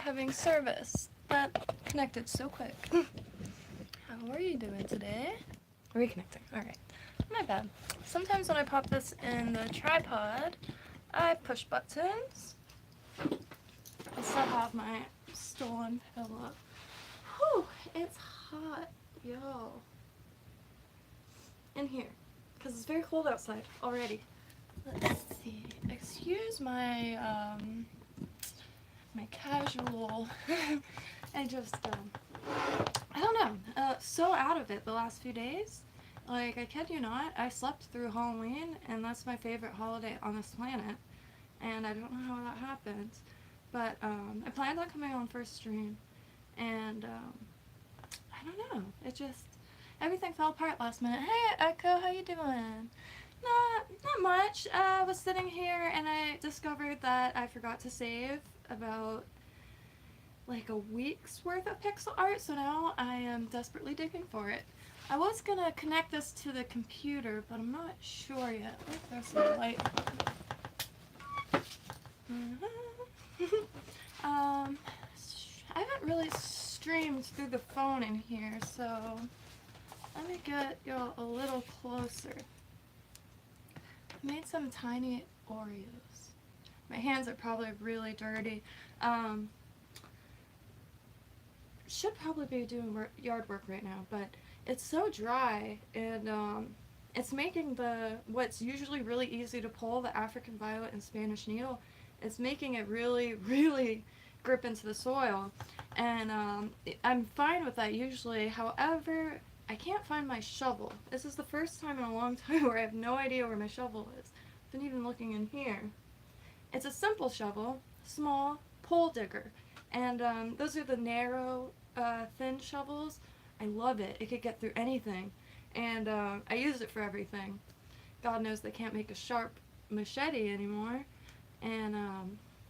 having service. That connected so quick. How are you doing today? Reconnecting. Alright. My bad. Sometimes when I pop this in the tripod, I push buttons. I still have my stolen pillow. Whew, it's hot, yo. In here, because it's very cold outside already. Let's see. Excuse my my casual. I don't know. So out of it the last few days. Like, I kid you not, I slept through Halloween, and that's my favorite holiday on this planet. And I don't know how that happened. But, I planned on coming on first stream. And, I don't know. It just, everything fell apart last minute. Hey, Echo, how you doing? Not much. I was sitting here, and I discovered that I forgot to save about like a week's worth of pixel art, so now I am desperately digging for it. I was gonna connect this to the computer, but I'm not sure yet. There's some light. I haven't really streamed through the phone in here, so let me get y'all a little closer. I made some tiny Oreos. My hands are probably really dirty. Should probably be doing yard work right now, but it's so dry, and it's making what's usually really easy to pull, the African violet and Spanish needle, it's making it really, really grip into the soil, and I'm fine with that usually. However, I can't find my shovel. This is the first time in a long time where I have no idea where my shovel is. I've been even looking in here. It's a simple shovel, small pole digger. And those are the narrow, thin shovels. I love it. It could get through anything. And I use it for everything. God knows they can't make a sharp machete anymore. And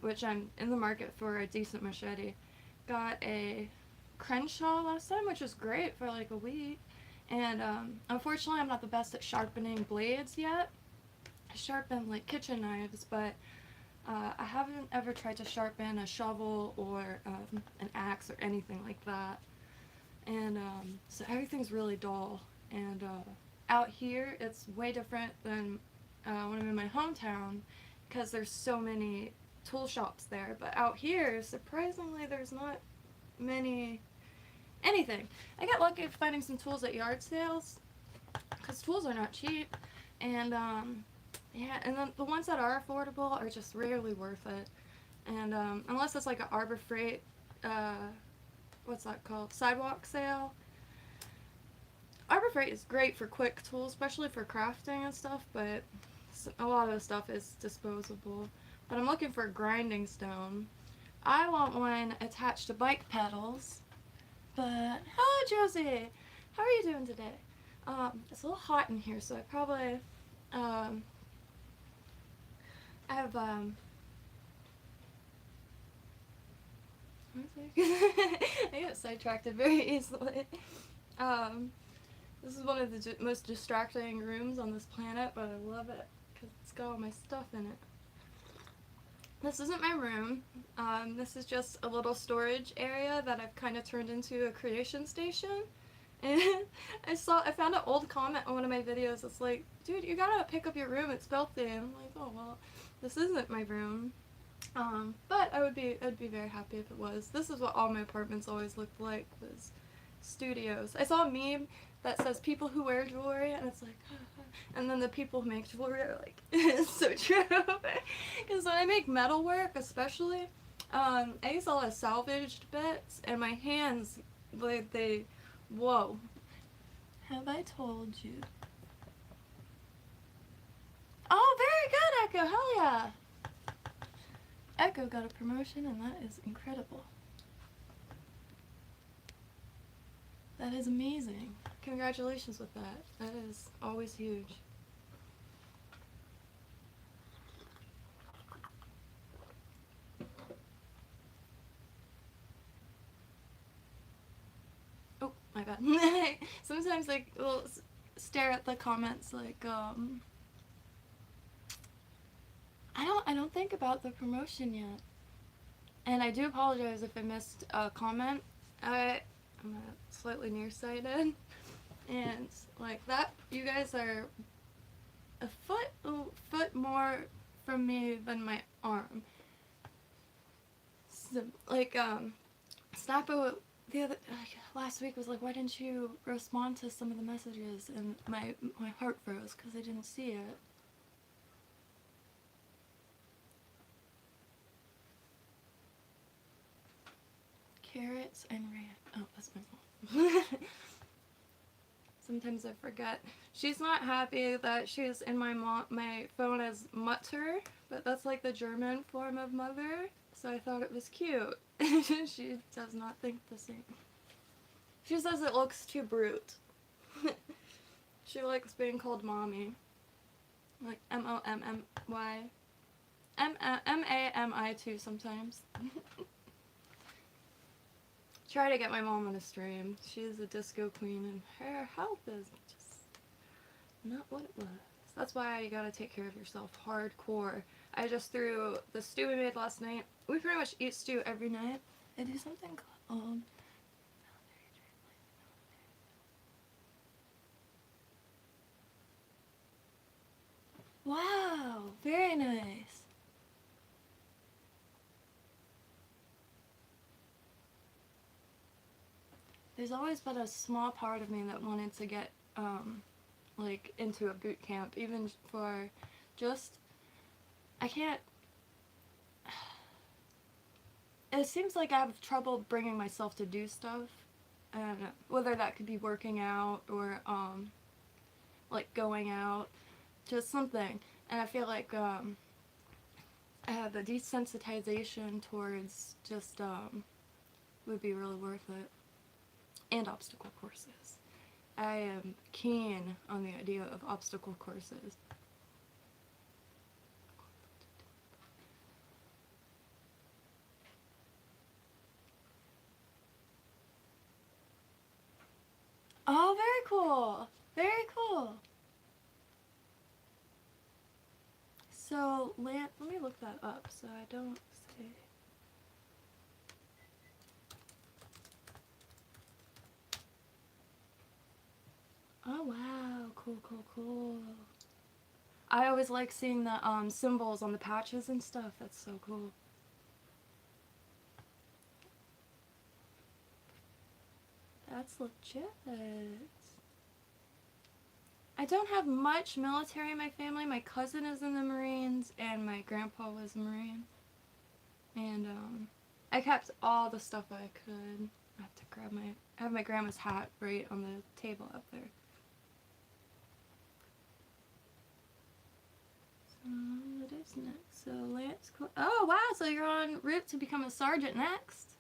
which I'm in the market for a decent machete. Got a Crenshaw last time, which was great for like a week. And unfortunately, I'm not the best at sharpening blades yet. I sharpen like kitchen knives, but I haven't ever tried to sharpen a shovel or an axe or anything like that. And so everything's really dull. And out here, it's way different than when I'm in my hometown, because there's so many tool shops there. But out here, surprisingly, there's not many anything. I got lucky finding some tools at yard sales, because tools are not cheap. And yeah, and then the ones that are affordable are just rarely worth it. And unless it's like an Arbor Freight, what's that called? Sidewalk sale. Arbor Freight is great for quick tools, especially for crafting and stuff, but a lot of the stuff is disposable. But I'm looking for a grinding stone. I want one attached to bike pedals. But, hello Josie! How are you doing today? It's a little hot in here, so I probably, I have, I get sidetracked very easily. This is one of the most distracting rooms on this planet, but I love it because it's got all my stuff in it. This isn't my room. This is just a little storage area that I've kind of turned into a creation station. And I found an old comment on one of my videos. It's like, dude, you gotta pick up your room. It's filthy. And I'm like, oh well, this isn't my room. But I'd be very happy if it was. This is what all my apartments always looked like, was studios. I saw a meme that says people who wear jewelry, and it's like, and then the people who make jewelry are like, it's so true. Because when I make metalwork, especially, I use a lot of salvaged bits, and my hands, like, whoa. Have I told you? Oh, very good, Echo, hell yeah! Echo got a promotion, and that is incredible. That is amazing. Congratulations with that. That is always huge. Oh, my bad. Sometimes like we'll stare at the comments like I don't think about the promotion yet. And I do apologize if I missed a comment. I'm slightly nearsighted, and like that, you guys are a foot more from me than my arm. So, like Snappo last week was like, why didn't you respond to some of the messages? And my heart froze because I didn't see it. Carrots and ranch. Oh, that's my mom. Sometimes I forget. She's not happy that she's in my phone as Mutter, but that's like the German form of mother. So I thought it was cute. She does not think the same. She says it looks too brute. She likes being called mommy. Like M-O-M-M-Y. M-A-M-I too sometimes. Try to get my mom on a stream. She is a disco queen and her health is just not what it was. That's why you gotta take care of yourself hardcore. I just threw the stew we made last night. We pretty much eat stew every night. I do something called wow, very nice. There's always been a small part of me that wanted to get like into a boot camp, even for just I can't. It seems like I have trouble bringing myself to do stuff, and whether that could be working out or like going out, just something. And I feel like I have a desensitization towards just would be really worth it. And obstacle courses. I am keen on the idea of obstacle courses. Oh, very cool. Very cool. So, let me look that up so I don't say. Oh, wow. Cool, cool, cool. I always like seeing the symbols on the patches and stuff. That's so cool. That's legit. I don't have much military in my family. My cousin is in the Marines, and my grandpa was a Marine. And I kept all the stuff I could. I have to grab I have my grandma's hat right on the table up there. So what is next? So Lance. Oh wow! So you're en route to become a sergeant next.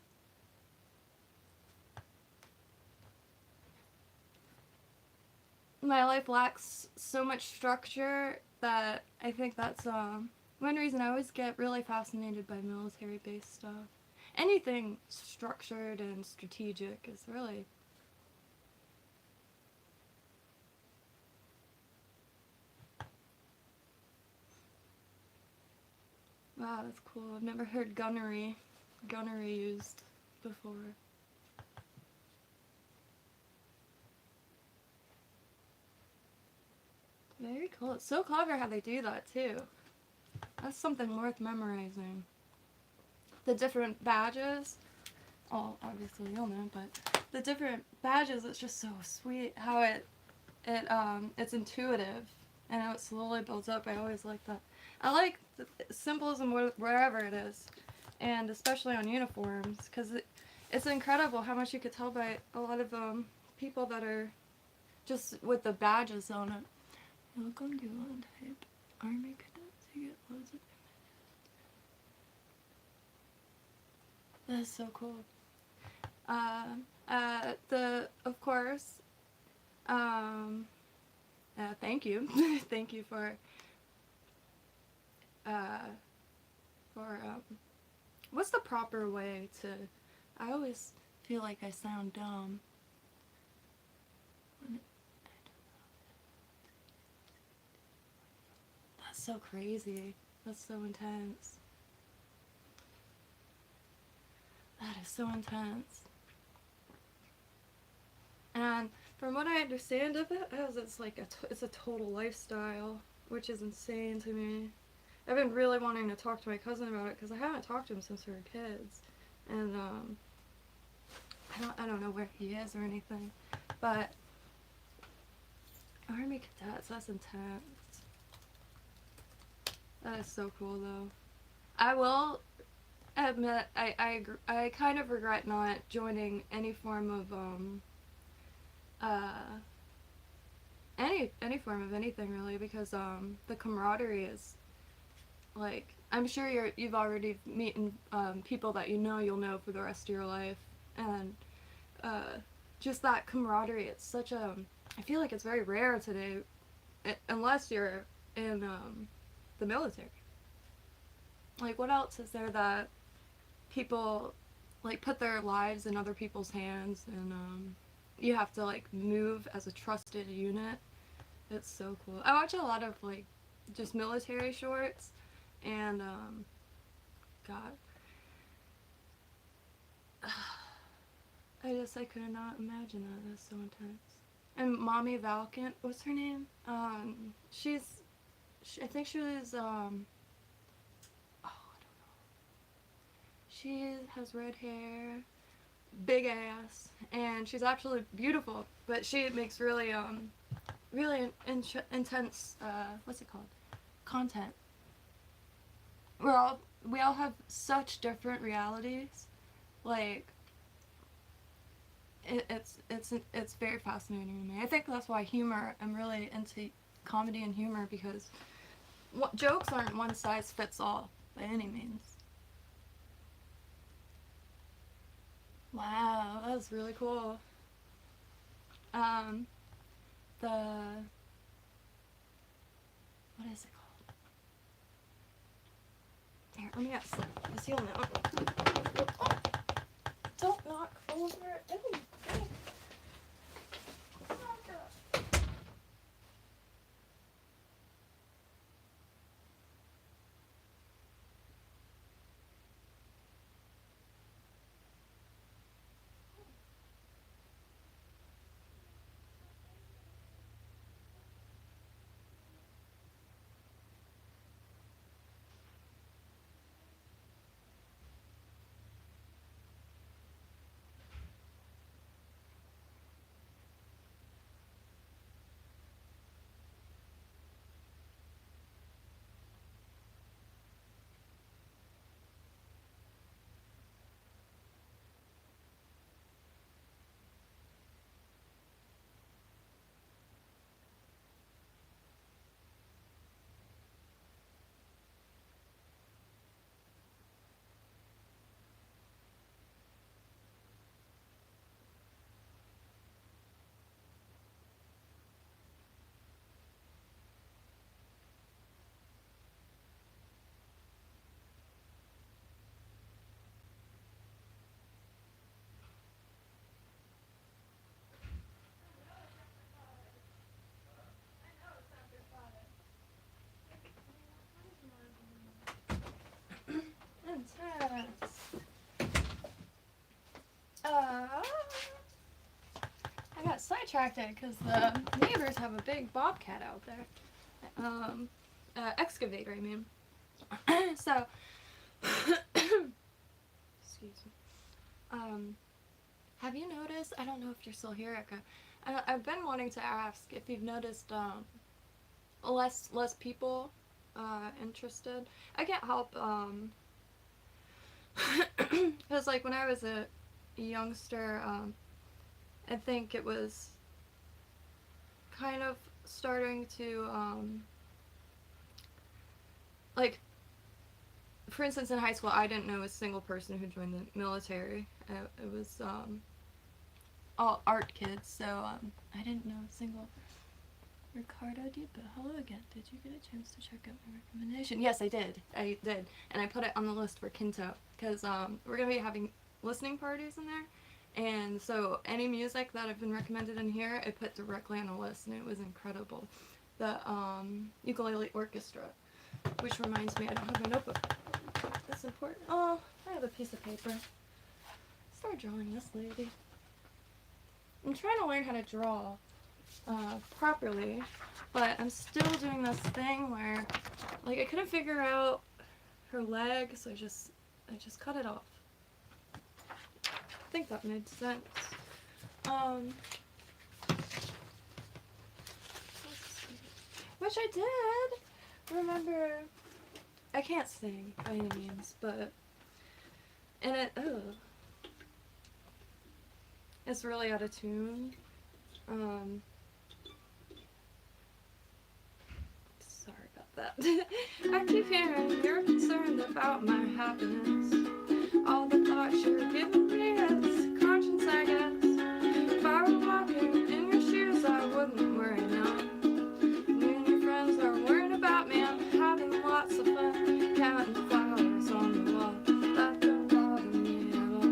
My life lacks so much structure that I think that's one reason I always get really fascinated by military-based stuff. Anything structured and strategic is really... Wow, that's cool. I've never heard gunnery used before. Very cool. It's so clever how they do that, too. That's something worth memorizing. The different badges. Oh, obviously you'll know, but the different badges, it's just so sweet how it's intuitive and how it slowly builds up. I always like that. I like the symbolism wherever it is, and especially on uniforms, because it's incredible how much you could tell by a lot of people that are just with the badges on it. Welcome to one type Army cadets. You get loads of images. That's so cool. Of course, thank you. Thank you for what's the proper way to, I always feel like I sound dumb. That's so crazy. That's so intense. That is so intense. And from what I understand of it, it's like it's a total lifestyle, which is insane to me. I've been really wanting to talk to my cousin about it because I haven't talked to him since we were kids, and I don't know where he is or anything, but Army cadets, that's intense. That is so cool though. I will admit I kind of regret not joining any form of any form of anything really, because the camaraderie is like, I'm sure you've already meeting people that you'll know for the rest of your life, and just that camaraderie, it's such a, I feel like it's very rare today, unless you're in the military. Like, what else is there that people like put their lives in other people's hands, and you have to like move as a trusted unit? It's so cool. I watch a lot of like just military shorts, and God, I could not imagine that. That's so intense. And Mommy Valkant, what's her name? I think she was oh, I don't know. She has red hair, big ass, and she's actually beautiful. But she makes really really intense what's it called? Content. We all have such different realities. Like, it's very fascinating to me. I think that's why I'm really into comedy and humor, because jokes aren't one size fits all by any means. Wow, that was really cool. Um, the what is it called? Here, let me get this. You'll know. Oh, don't knock over anything. I got sidetracked because the neighbors have a big bobcat out there. Excavator, I mean. So, excuse me. Have you noticed? I don't know if you're still here, Eka. I've been wanting to ask if you've noticed less people interested. I can't help because like when I was a youngster, I think it was kind of starting to like, for instance, in high school, I didn't know a single person who joined the military. It was all art kids, so I didn't know a single. Ricardo Deepa, hello again. Did you get a chance to check out my recommendation? Yes, I did. And I put it on the list for KYNTO, because we're gonna be having listening parties in there, and so any music that I've been recommended in here, I put directly on the list, and it was incredible. The ukulele orchestra, which reminds me, I don't have my notebook. That's important. Oh, I have a piece of paper. drawing this lady. I'm trying to learn how to draw properly, but I'm still doing this thing where, like, I couldn't figure out her leg, so I just cut it off. I think that made sense. Which I did remember. I can't sing by any means, but it's really out of tune. Sorry about that. I keep hearing you're concerned about my happiness. All the thoughts you're giving me is conscience, I guess. If I were walking in your shoes, I wouldn't worry now. You and your friends are worried about me. I'm having lots of fun counting flowers on the wall. That don't bother me at all.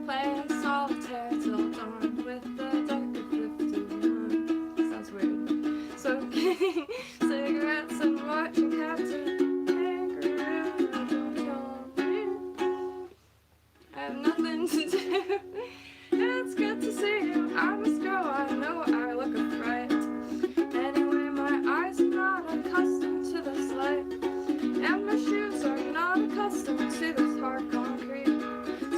Playing solitaire till dawn with the dark of 51. Sounds weird. Smoking cigarettes and watching Captain Kangaroo. Don't tell me I have nothing to do. It's good to see you. I must go. I know I look a fright. Anyway, my eyes are not accustomed to this light, and my shoes are not accustomed to this hard concrete.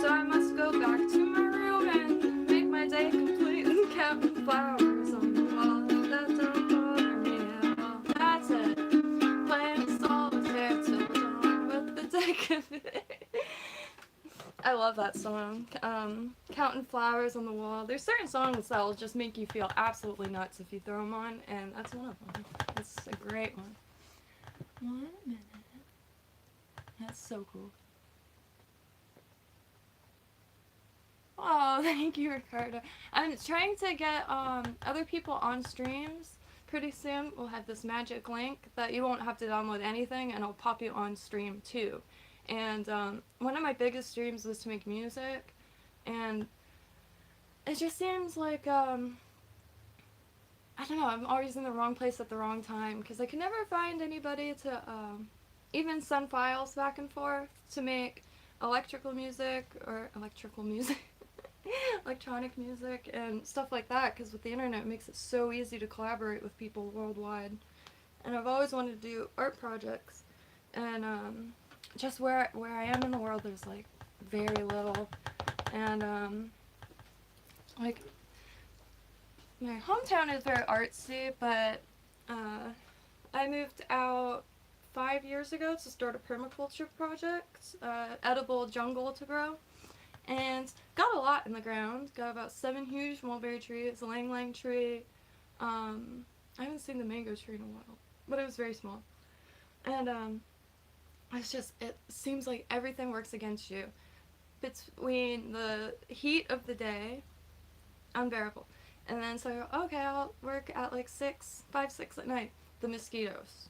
So I must go back to my room and make my day complete and count flowers on the wall. That don't bother me at all. That's it. Playing solitaire till dawn with the deck of I love that song. Counting flowers on the wall. There's certain songs that will just make you feel absolutely nuts if you throw them on, and that's one of them. It's a great one. 1 minute. That's so cool. Oh, thank you, Ricardo. I'm trying to get other people on streams. Pretty soon we'll have this magic link that you won't have to download anything, and it'll pop you on stream too. And one of my biggest dreams was to make music, and it just seems like, I don't know, I'm always in the wrong place at the wrong time, because I can never find anybody to even send files back and forth to make electrical music, electronic music, and stuff like that, because with the internet it makes it so easy to collaborate with people worldwide. And I've always wanted to do art projects, and just where I am in the world, there's like very little, and like my hometown is very artsy, but I moved out 5 years ago to start a permaculture project, edible jungle to grow, and got a lot in the ground. Got about 7 huge mulberry trees, a lang-lang tree. I haven't seen the mango tree in a while, but it was very small, and it's just, it seems like everything works against you. Between the heat of the day, unbearable. And then so, okay, I'll work at like 5, 6 at night. The mosquitoes,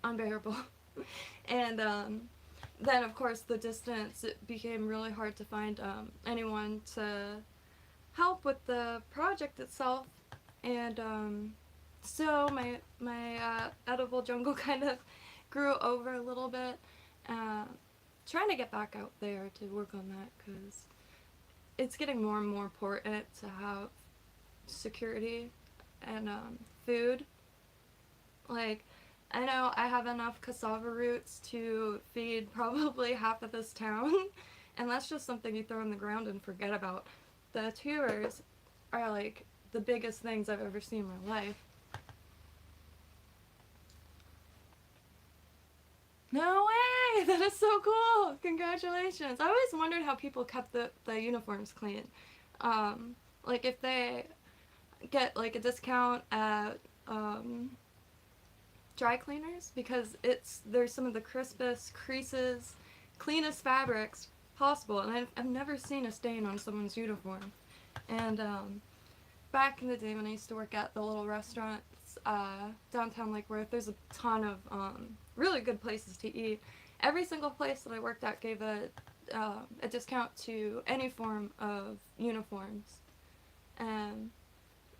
unbearable. And then of course the distance, it became really hard to find anyone to help with the project itself. And so my edible jungle kind of grew over a little bit. Trying to get back out there to work on that, because it's getting more and more important to have security and food. Like, I know I have enough cassava roots to feed probably half of this town, and that's just something you throw in the ground and forget about. The tubers are like the biggest things I've ever seen in my life. No way! That is so cool! Congratulations! I always wondered how people kept the uniforms clean. Like if they get like a discount at dry cleaners, because there's some of the crispest, creases, cleanest fabrics possible, and I've never seen a stain on someone's uniform. And back in the day when I used to work at the little restaurants downtown Lake Worth, there's a ton of really good places to eat. Every single place that I worked at gave a discount to any form of uniforms.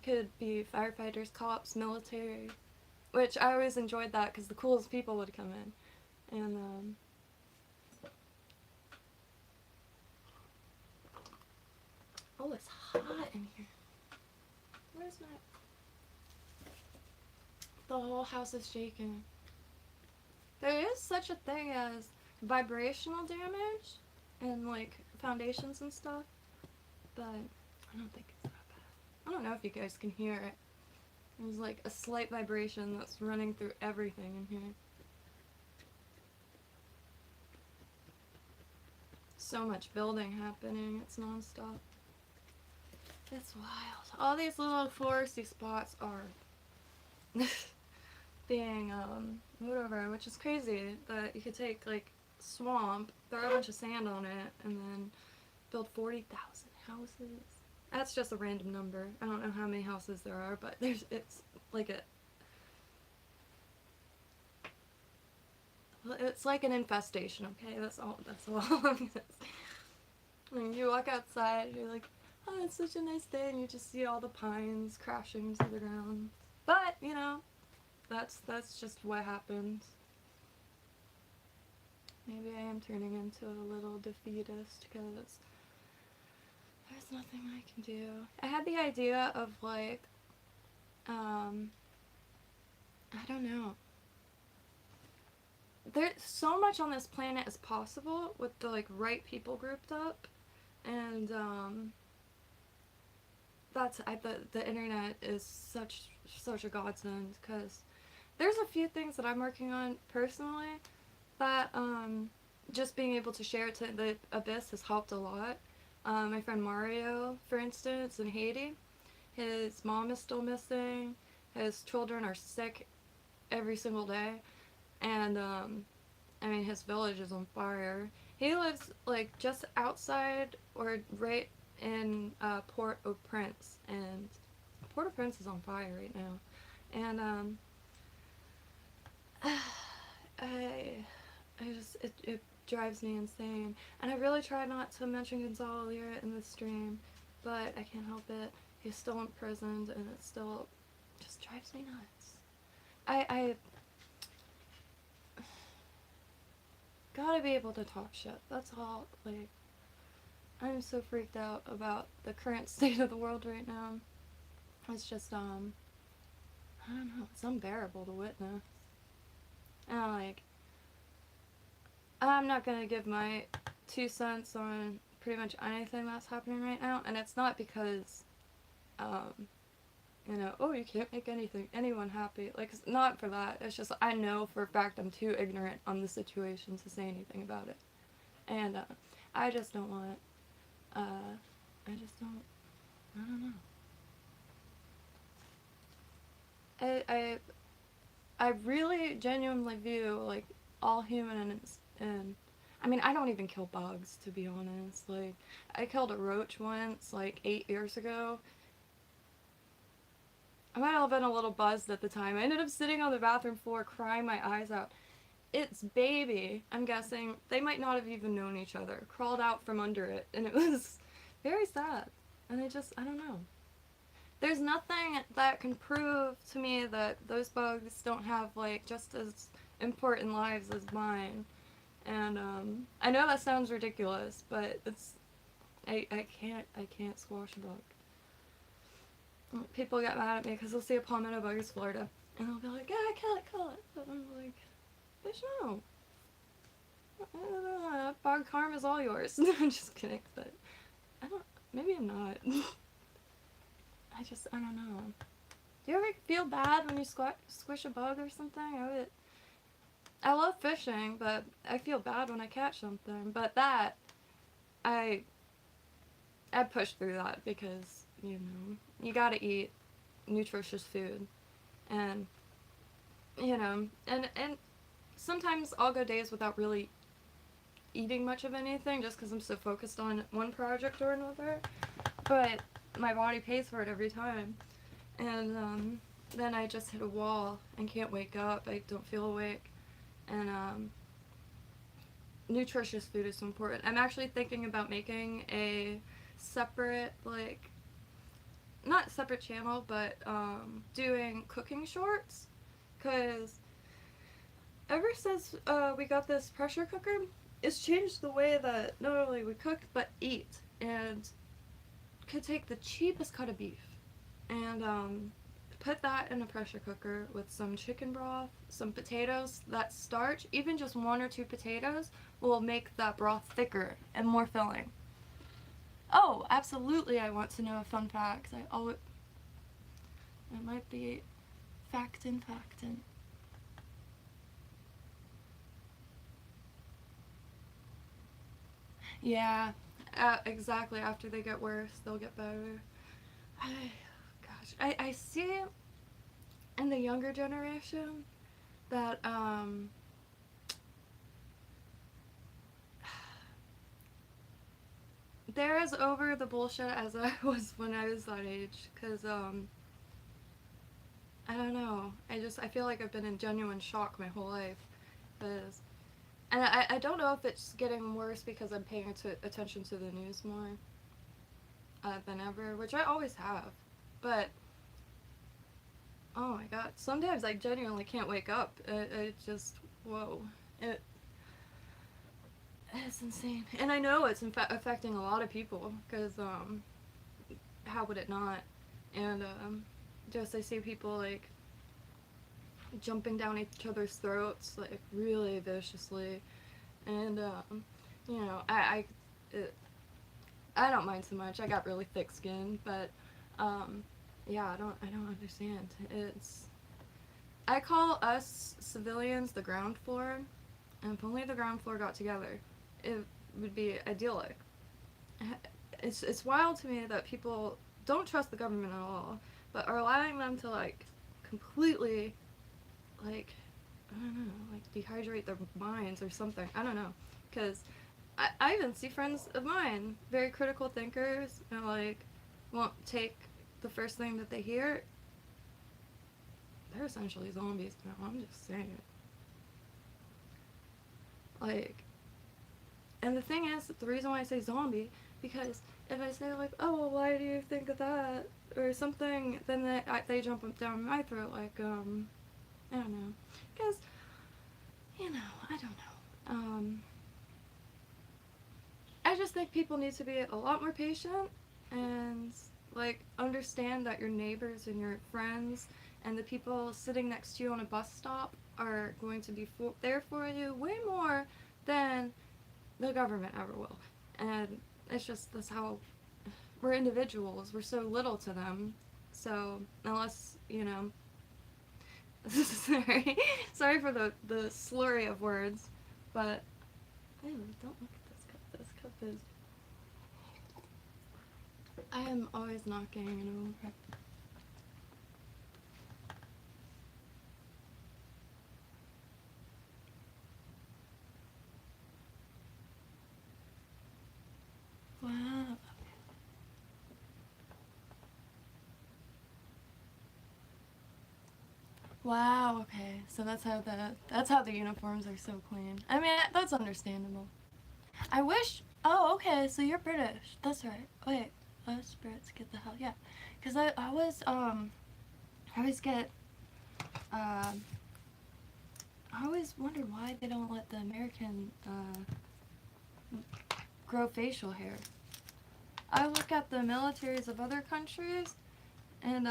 Could be firefighters, cops, military, which I always enjoyed that because the coolest people would come in. And Oh, it's hot in here. Where's my... The whole house is shaking. There is such a thing as vibrational damage and like foundations and stuff, but I don't think it's that bad. I don't know if you guys can hear it. There's like a slight vibration that's running through everything in here. So much building happening, it's non-stop. It's wild. All these little foresty spots are being moved over, which is crazy that you could take like swamp, throw a bunch of sand on it, and then build 40,000 houses. That's just a random number. I don't know how many houses there are, but it's like it's like an infestation, okay? That's all I'm gonna say. When you walk outside, you're like, oh, it's such a nice day, and you just see all the pines crashing to the ground. But, you know, that's just what happens. Maybe I am turning into a little defeatist because there's nothing I can do. I had the idea of like, I don't know. There's so much on this planet as possible with the like right people grouped up, and the internet is such a godsend because there's a few things that I'm working on personally that just being able to share it to the abyss has helped a lot. My friend Mario, for instance, in Haiti, his mom is still missing, his children are sick every single day, and I mean his village is on fire. He lives like just outside or right in Port-au-Prince, and Port-au-Prince is on fire right now, and it drives me insane. And I really try not to mention Gonzalo Lira in this stream, but I can't help it. He's still imprisoned, and it still just drives me nuts. I gotta be able to talk shit. That's all. Like, I'm so freaked out about the current state of the world right now. It's just, I don't know, it's unbearable to witness. And like, I'm not gonna give my 2 cents on pretty much anything that's happening right now, and it's not because, you know, oh, you can't make anyone happy. Like, it's not for that. It's just I know for a fact I'm too ignorant on the situation to say anything about it. And, I just don't want, I don't know. I really genuinely view, like, all humans, and I mean, I don't even kill bugs, to be honest. Like, I killed a roach once, like, 8 years ago. I might have been a little buzzed at the time. I ended up sitting on the bathroom floor crying my eyes out. Its baby, I'm guessing, they might not have even known each other, crawled out from under it, and it was very sad. And I don't know. There's nothing that can prove to me that those bugs don't have, like, just as important lives as mine. And, I know that sounds ridiculous, but it's, I can't squash a bug. People get mad at me because they'll see a palmetto bug is Florida, and they'll be like, yeah, kill it. But I'm like, bitch, no. Bug karma is all yours. I'm just kidding, but maybe I'm not. I don't know. Do you ever feel bad when you squish a bug or something? I love fishing, but I feel bad when I catch something. But that, I push through that because, you know, you gotta eat nutritious food. And, you know, and sometimes I'll go days without really eating much of anything just because I'm so focused on one project or another. But my body pays for it every time. And then I just hit a wall and can't wake up. I don't feel awake. And nutritious food is so important. I'm actually thinking about making a separate, like, not separate channel, but doing cooking shorts. Because ever since we got this pressure cooker, it's changed the way that not only we cook, but eat. And could take the cheapest cut of beef and put that in a pressure cooker with some chicken broth, some potatoes. That starch, even just 1 or 2 potatoes, will make that broth thicker and more filling. Oh, absolutely, I want to know a fun fact. It might be factin'. Yeah, exactly. After they get worse, they'll get better. I see in the younger generation that they're as over the bullshit as I was when I was that age. Cause I don't know. I feel like I've been in genuine shock my whole life. Cause, and I don't know if it's getting worse because I'm paying attention to the news more than ever, which I always have. But oh my god, sometimes I genuinely can't wake up. It just, whoa. It's insane. And I know it's affecting a lot of people, because, how would it not? And, just I see people, like, jumping down each other's throats, like, really viciously. And, you know, I don't mind so much. I got really thick skin, but, yeah, I don't understand. I call us civilians the ground floor, and if only the ground floor got together, it would be idyllic. It's wild to me that people don't trust the government at all, but are allowing them to, like, completely, like, I don't know, like, dehydrate their minds or something. I don't know, because I even see friends of mine, very critical thinkers, and, like, won't take the first thing that they hear. They're essentially zombies now, I'm just saying. Like, and the thing is, the reason why I say zombie, because if I say, like, oh, well, why do you think of that, or something, then they jump down my throat, like, I don't know, because, you know, I don't know, I just think people need to be a lot more patient, and, like, understand that your neighbors and your friends and the people sitting next to you on a bus stop are going to be there for you way more than the government ever will. And it's just, that's how we're individuals. We're so little to them. So unless, you know, sorry for the slurry of words, but ew, don't look at this cup. This cup is, I am always knocking and over. Wow. Wow, okay. So that's how the uniforms are so clean. I mean, that's understandable. I wish, oh, okay, so you're British. That's right. Wait, us Brits get the hell, yeah. Cuz I always get I always wonder why they don't let the American grow facial hair. I look at the militaries of other countries, and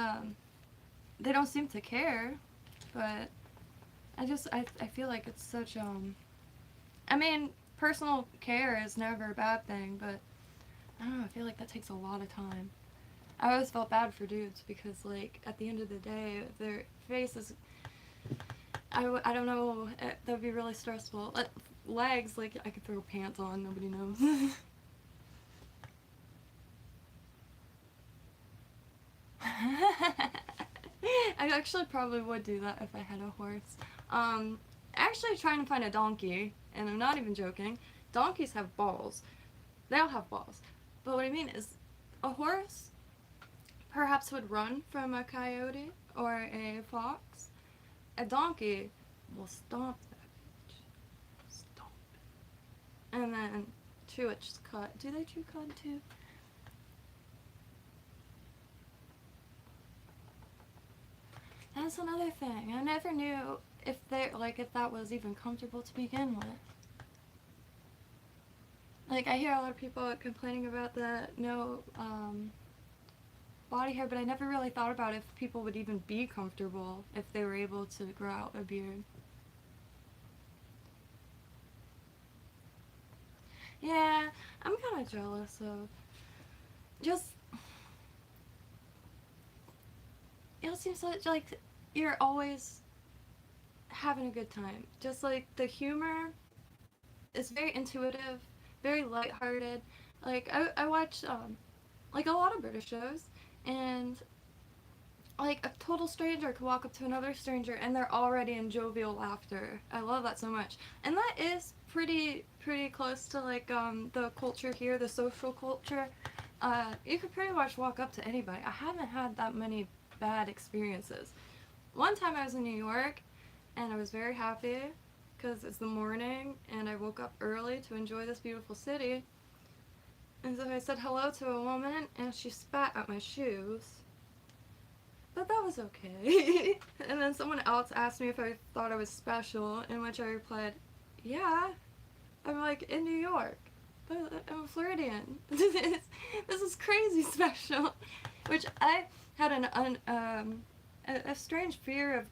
they don't seem to care, but I feel like it's such, I mean, personal care is never a bad thing, but I don't know, I feel like that takes a lot of time. I always felt bad for dudes, because, like, at the end of the day, if their face is, I don't know, that would be really stressful. Legs, like, I could throw pants on, nobody knows. I actually probably would do that if I had a horse. Actually trying to find a donkey, and I'm not even joking. Donkeys have balls. They all have balls. But what I mean is, a horse perhaps would run from a coyote or a fox. A donkey will stomp that bitch. Stomp. And then chew its cud. Do they chew cud too? That's another thing. I never knew if that was even comfortable to begin with. Like, I hear a lot of people complaining about the no body hair, but I never really thought about if people would even be comfortable if they were able to grow out a beard. Yeah, I'm kind of jealous of just, it seems like you're always having a good time. Just like the humor is very intuitive, very lighthearted. Like I watch like a lot of British shows, and like a total stranger could walk up to another stranger and they're already in jovial laughter. I love that so much. And that is pretty close to like the culture here, the social culture. You could pretty much walk up to anybody. I haven't had that many bad experiences. One time I was in New York and I was very happy because it's the morning and I woke up early to enjoy this beautiful city. And so I said hello to a woman and she spat at my shoes. But that was okay. And then someone else asked me if I thought I was special, in which I replied, yeah, I'm like in New York. I'm a Floridian. This is crazy special. Which I had a strange fear of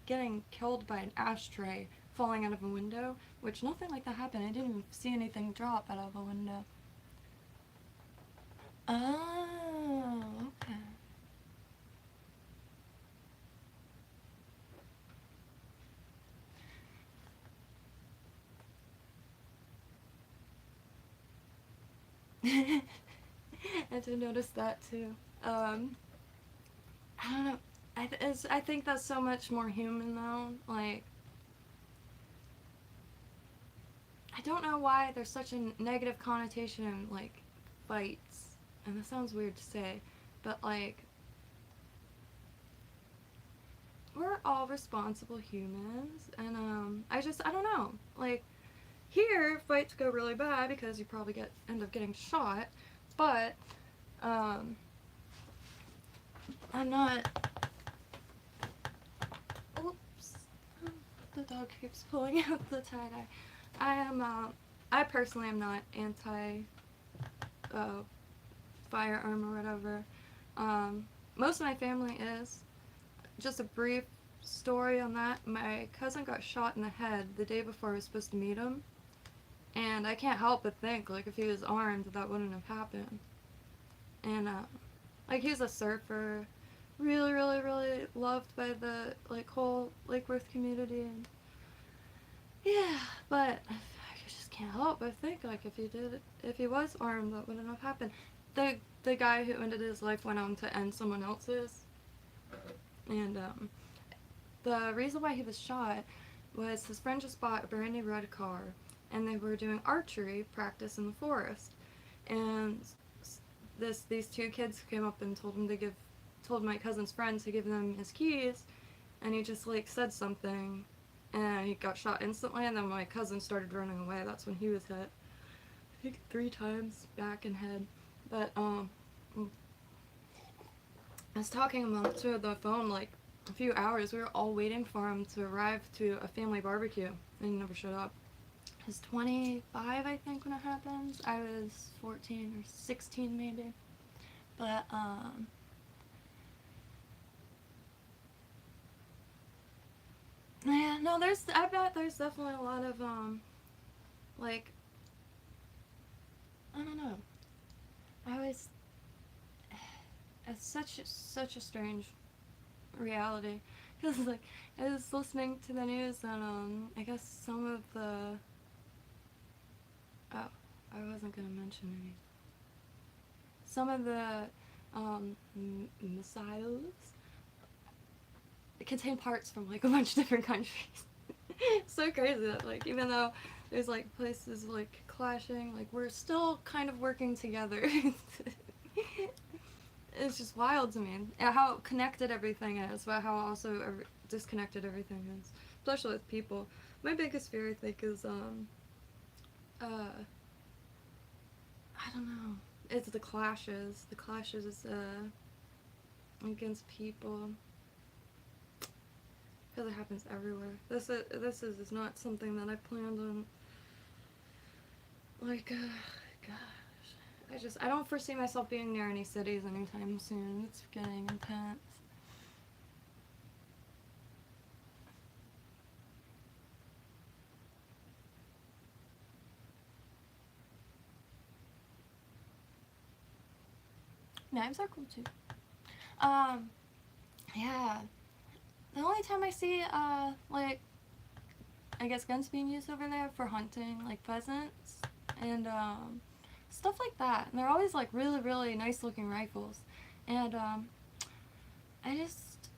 getting killed by an ashtray falling out of a window, which nothing like that happened. I didn't even see anything drop out of a window. Oh, okay. I did notice that too. I don't know. I think that's so much more human though. Like, I don't know why there's such a negative connotation in like fights, and this sounds weird to say, but like we're all responsible humans, and I don't know. Like here, fights go really bad because you probably end up getting shot, but I'm not. Oops, the dog keeps pulling out the tie-dye. I personally am not anti firearm or whatever. Most of my family is. Just a brief story on that. My cousin got shot in the head the day before I was supposed to meet him. And I can't help but think, like, if he was armed, that wouldn't have happened. And, like, he's a surfer, really loved by the, like, whole Lake Worth community, and, yeah, but I just can't help but think, like, if he was armed, that wouldn't have happened. The guy who ended his life went on to end someone else's, and, the reason why he was shot was his friend just bought a brand new red car, and they were doing archery practice in the forest, and these two kids came up and told my cousin's friend to give them his keys, and he just like said something, and he got shot instantly, and then my cousin started running away. That's when he was hit, I think 3 times, back and head. But I was talking about to the phone like a few hours. We were all waiting for him to arrive to a family barbecue, and he never showed up. He was 25, I think, when it happened. I was 14 or 16 maybe. But yeah, no, I bet there's definitely a lot of like, I don't know. It's such a strange reality, because like I was listening to the news, and I guess some of the I wasn't gonna mention any. Some of the missiles contain parts from like a bunch of different countries. So crazy that like even though there's like places like clashing, like we're still kind of working together. It's just wild to me how connected everything is, but how also disconnected everything is, especially with people. My biggest fear, I think, is I don't know. It's the clashes. The clashes against people. Because it happens everywhere. This is not something that I planned on. Like, gosh. I don't foresee myself being near any cities anytime soon. It's getting intense. Knives are cool too. Yeah. The only time I see, like, I guess guns being used over there for hunting, like pheasants and, stuff like that. And they're always, like, really, really nice looking rifles. And, I just,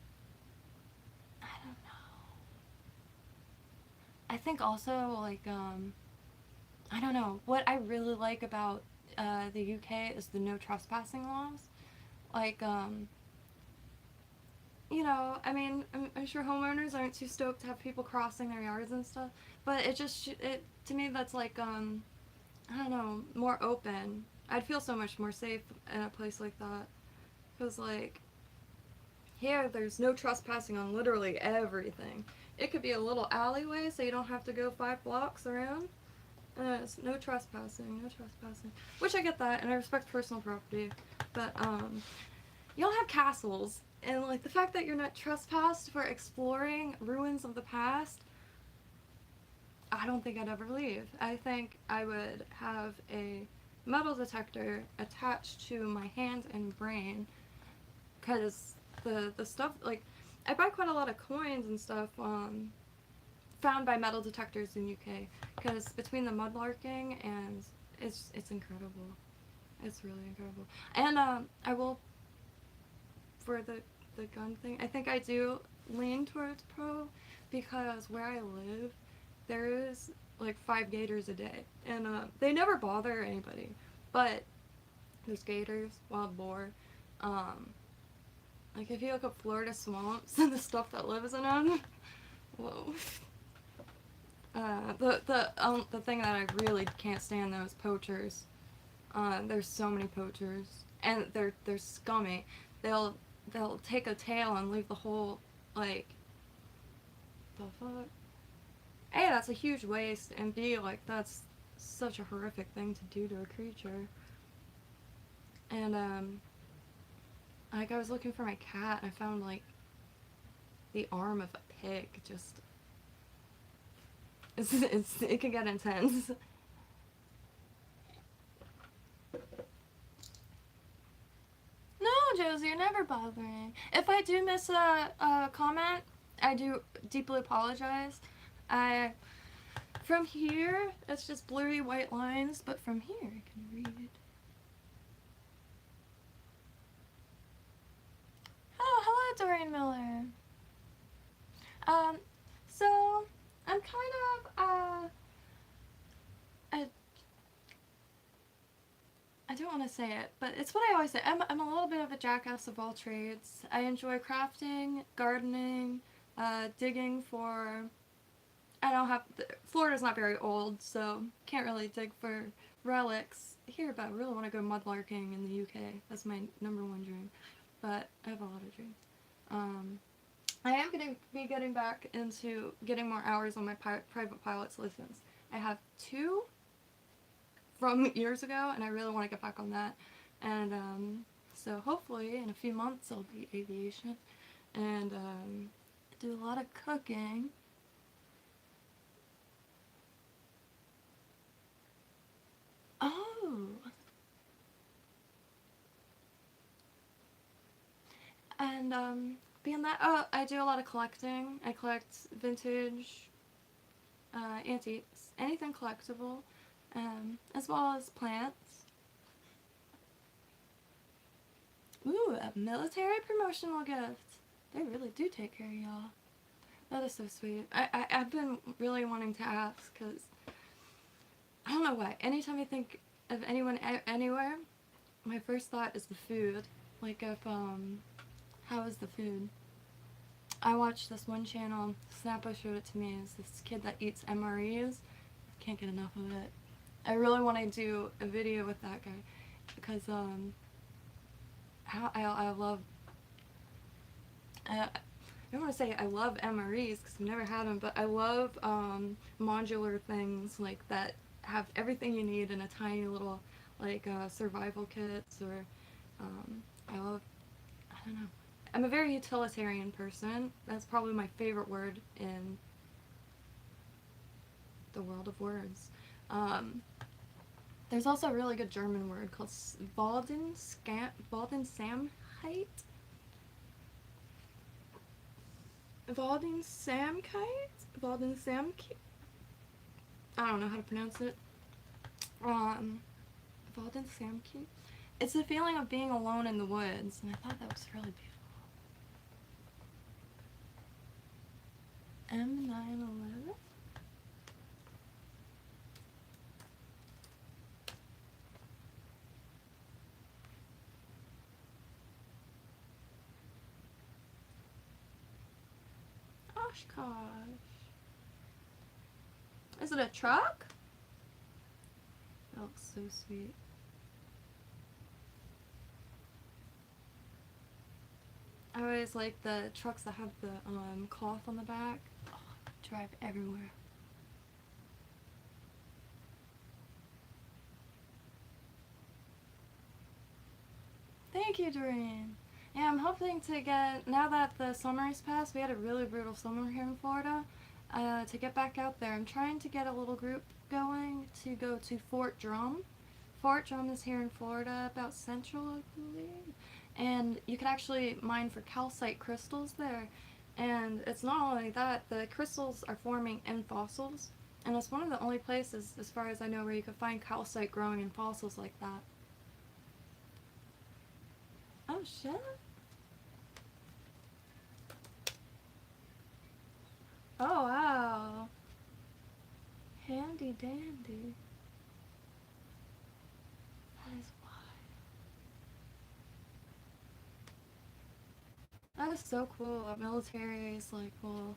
I don't know. I think also, like, I don't know. What I really like about, the UK is the no trespassing laws. Like, you know, I mean, I'm sure homeowners aren't too stoked to have people crossing their yards and stuff, but it just, to me, that's like, I don't know, more open. I'd feel so much more safe in a place like that. Because, like, here, there's no trespassing on literally everything. It could be a little alleyway, so you don't have to go 5 blocks around. It's no trespassing, no trespassing. Which I get that, and I respect personal property. But, y'all have castles, and like the fact that you're not trespassed for exploring ruins of the past, I don't think I'd ever leave. I think I would have a metal detector attached to my hands and brain, because the stuff, like, I buy quite a lot of coins and stuff found by metal detectors in UK, because between the mudlarking and it's incredible. It's really incredible. And I will, for the gun thing, I think I do lean towards pro, because where I live, there is like 5 gators a day, and they never bother anybody. But there's gators, wild boar. Like if you look up Florida swamps and the stuff that lives in them, whoa. The thing that I really can't stand though is poachers. There's so many poachers, and they're scummy. They'll take a tail and leave the whole, like, the fuck. A, that's a huge waste, and B, like, that's such a horrific thing to do to a creature. And like I was looking for my cat, and I found like the arm of a pig. Just it can get intense. No, Josie, you're never bothering. If I do miss a comment, I do deeply apologize. From here, it's just blurry white lines, but from here I can read. Oh, hello, Dorian Miller. So I'm kind of I don't want to say it, but it's what I always say. I'm a little bit of a jackass of all trades. I enjoy crafting, gardening, digging for. I don't have. Florida's not very old, so can't really dig for relics here. But I really want to go mudlarking in the UK. That's my #1 dream. But I have a lot of dreams. I am going to be getting back into getting more hours on my private pilot's license. I have 2 from years ago, and I really want to get back on that. And so hopefully in a few months I'll be aviation and do a lot of cooking. Oh. And beyond that, oh, I do a lot of collecting. I collect vintage antiques, anything collectible, as well as plants. Ooh, a military promotional gift. They really do take care of y'all. That is so sweet. I've been really wanting to ask, because I don't know why. Anytime I think of anyone anywhere, my first thought is the food. Like, if, how is the food? I watched this one channel, Snappo showed it to me, it's this kid that eats MREs. Can't get enough of it. I really want to do a video with that guy, because, I love, I don't want to say I love MREs, because I've never had them, but I love, modular things, like, that have everything you need in a tiny little, like survival kits, or I love, I don't know. I'm a very utilitarian person. That's probably my favorite word in the world of words. Um, there's also a really good German word called Waldensamkeit. Waldensamkeit? Waldensamkeit? I don't know how to pronounce it. Waldensamkeit? It's the feeling of being alone in the woods, and I thought that was really beautiful. M911? Oshkosh. Is it a truck? That looks so sweet. I always like the trucks that have the cloth on the back. Oh, drive everywhere. Thank you, Doreen. Yeah, I'm hoping to get, now that the summer has passed, we had a really brutal summer here in Florida, to get back out there. I'm trying to get a little group going to go to Fort Drum. Fort Drum is here in Florida, about central, I believe. And you can actually mine for calcite crystals there. And it's not only that, the crystals are forming in fossils. And it's one of the only places, as far as I know, where you can find calcite growing in fossils like that. Oh shit. Oh wow. Handy dandy. That is wild. That is so cool. Our military is like, well,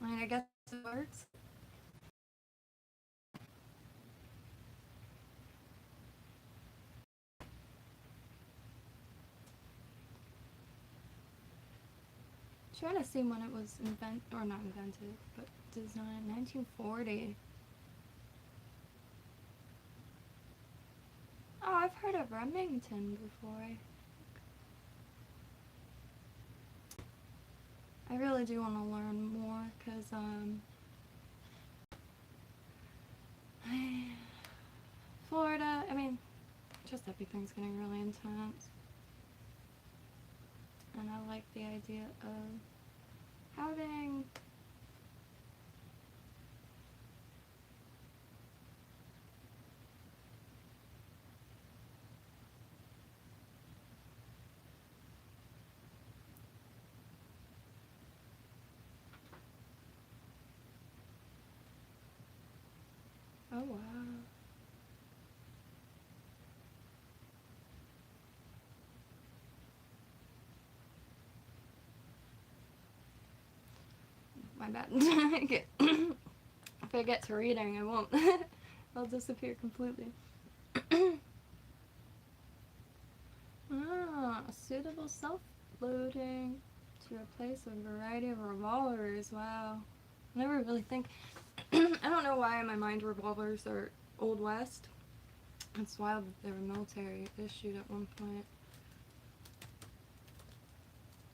I mean, I guess it works. Trying to see when it was not invented, but designed, 1940. Oh, I've heard of Remington before. I really do want to learn more, because, Florida, I mean, just everything's getting really intense. And I like the idea of having oh wow. My bad. If I get to reading, I won't. I'll disappear completely. Suitable self-loading to replace a variety of revolvers. Wow. I never really think. I don't know why in my mind revolvers are Old West. It's wild that they were military issued at one point.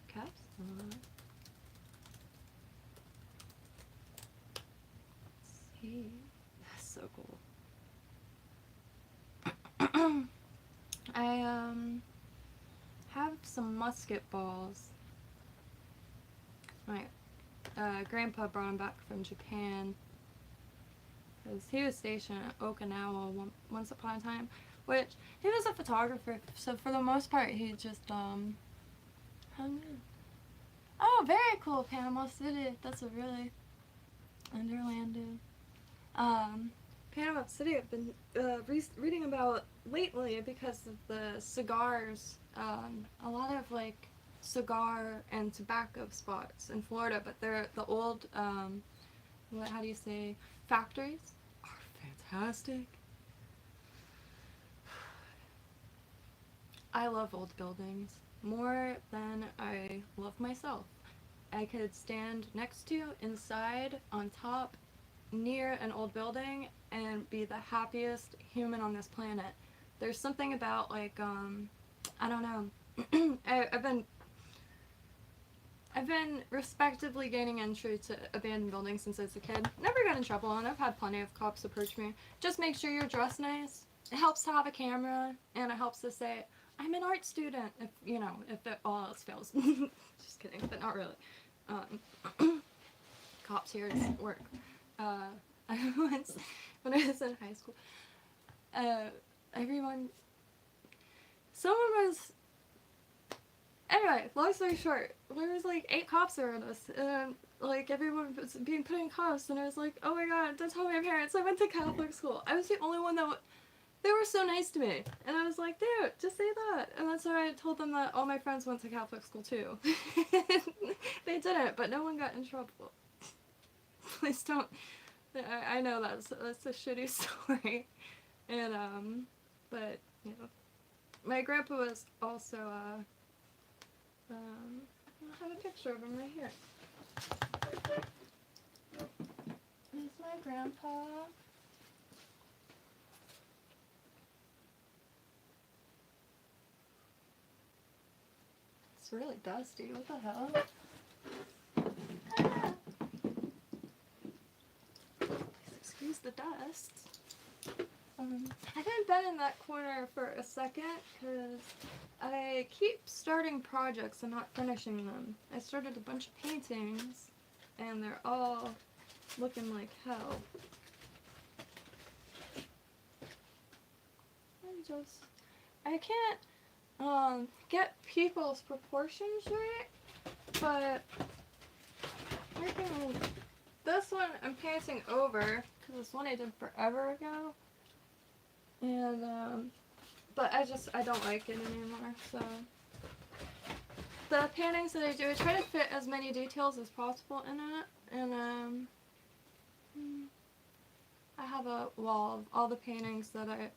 Caps? Let's see. That's so cool. I have some musket balls. My grandpa brought them back from Japan, because he was stationed at Okinawa once upon a time, which he was a photographer, so for the most part he just hung in. Oh, very cool, Panama City. That's a really underlanded. Panama City I've been reading about lately because of the cigars. A lot of like cigar and tobacco spots in Florida, but they're the old, how do you say, factories are fantastic. I love old buildings more than I love myself. I could stand next to, inside, on top, near an old building and be the happiest human on this planet. There's something about, like, I don't know. I've been respectively gaining entry to abandoned buildings since I was a kid. Never got in trouble, and I've had plenty of cops approach me. Just make sure you're dressed nice. It helps to have a camera, and it helps to say, I'm an art student, if, you know, if it all else fails. Just kidding, but not really. Cops here work. I once, when I was in high school, someone was, anyway, long story short, there was like 8 cops around us, and like everyone was being put in cuffs, and I was like, oh my god, don't tell my parents, I went to Catholic school. I was the only one that they were so nice to me, and I was like, dude, just say that. And that's why I told them that all my friends went to Catholic school too. They didn't, but no one got in trouble. Please don't. I know that's a shitty story, and but you know, my grandpa was also I have a picture of him right here. Here's my grandpa. It's really dusty. What the hell? Excuse the dust. I haven't been in that corner for a second because I keep starting projects and not finishing them. I started a bunch of paintings and they're all looking like hell. I can't get people's proportions right, but freaking this one I'm painting over because this one I did forever ago, and but I don't like it anymore. So the paintings that I do, I try to fit as many details as possible in it, and I have a wall of all the paintings that I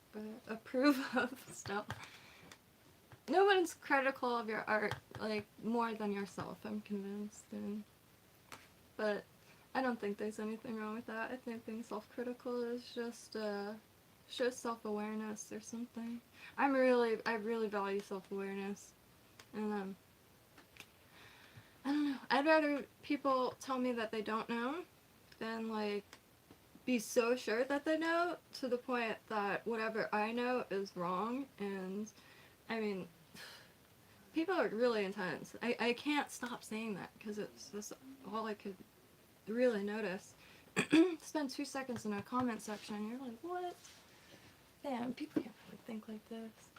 approve of still. No one's critical of your art, like, more than yourself, I'm convinced. But I don't think there's anything wrong with that. I think being self-critical is just, shows self-awareness or something. I really value self-awareness. And, I don't know. I'd rather people tell me that they don't know than, like, be so sure that they know to the point that whatever I know is wrong. And I mean, people are really intense. I can't stop saying that because it's just all I could really notice. Spend 2 seconds in a comment section and you're like, what? Damn, people can't really think like this.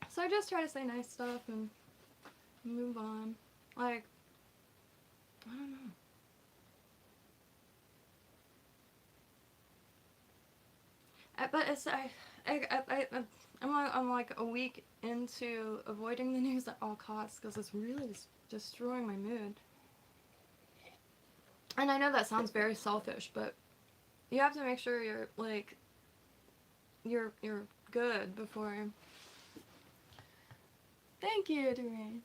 So I just try to say nice stuff and move on. Like, I don't know. But it's I'm like a week into avoiding the news at all costs because it's really just destroying my mood. And I know that sounds very selfish, but you have to make sure you're like you're good before. Thank you, Doreen.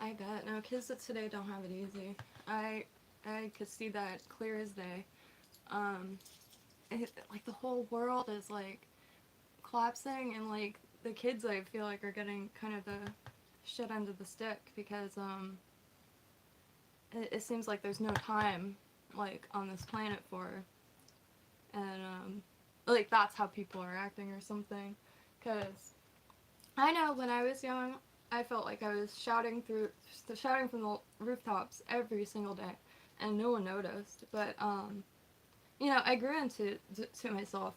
I bet. No, kids of today don't have it easy. I could see that clear as day. Like the whole world is like collapsing, and like the kids I feel like are getting kind of the shit end of the stick because it seems like there's no time like on this planet for, and like that's how people are acting or something. Cause I know when I was young, I felt like I was shouting from the rooftops every single day, and no one noticed. But you know, I grew into to myself.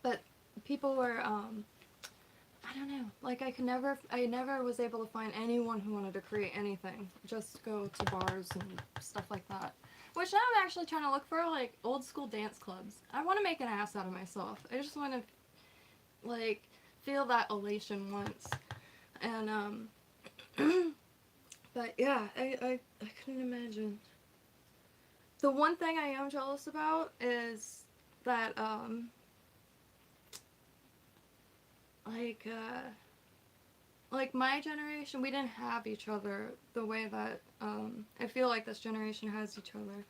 But people were I don't know, like I never was able to find anyone who wanted to create anything. Just go to bars and stuff like that. Which now I'm actually trying to look for like old school dance clubs. I want to make an ass out of myself. I just want to like feel that elation once. And but yeah, I couldn't imagine. The one thing I am jealous about is that like, like my generation, we didn't have each other the way that, I feel like this generation has each other,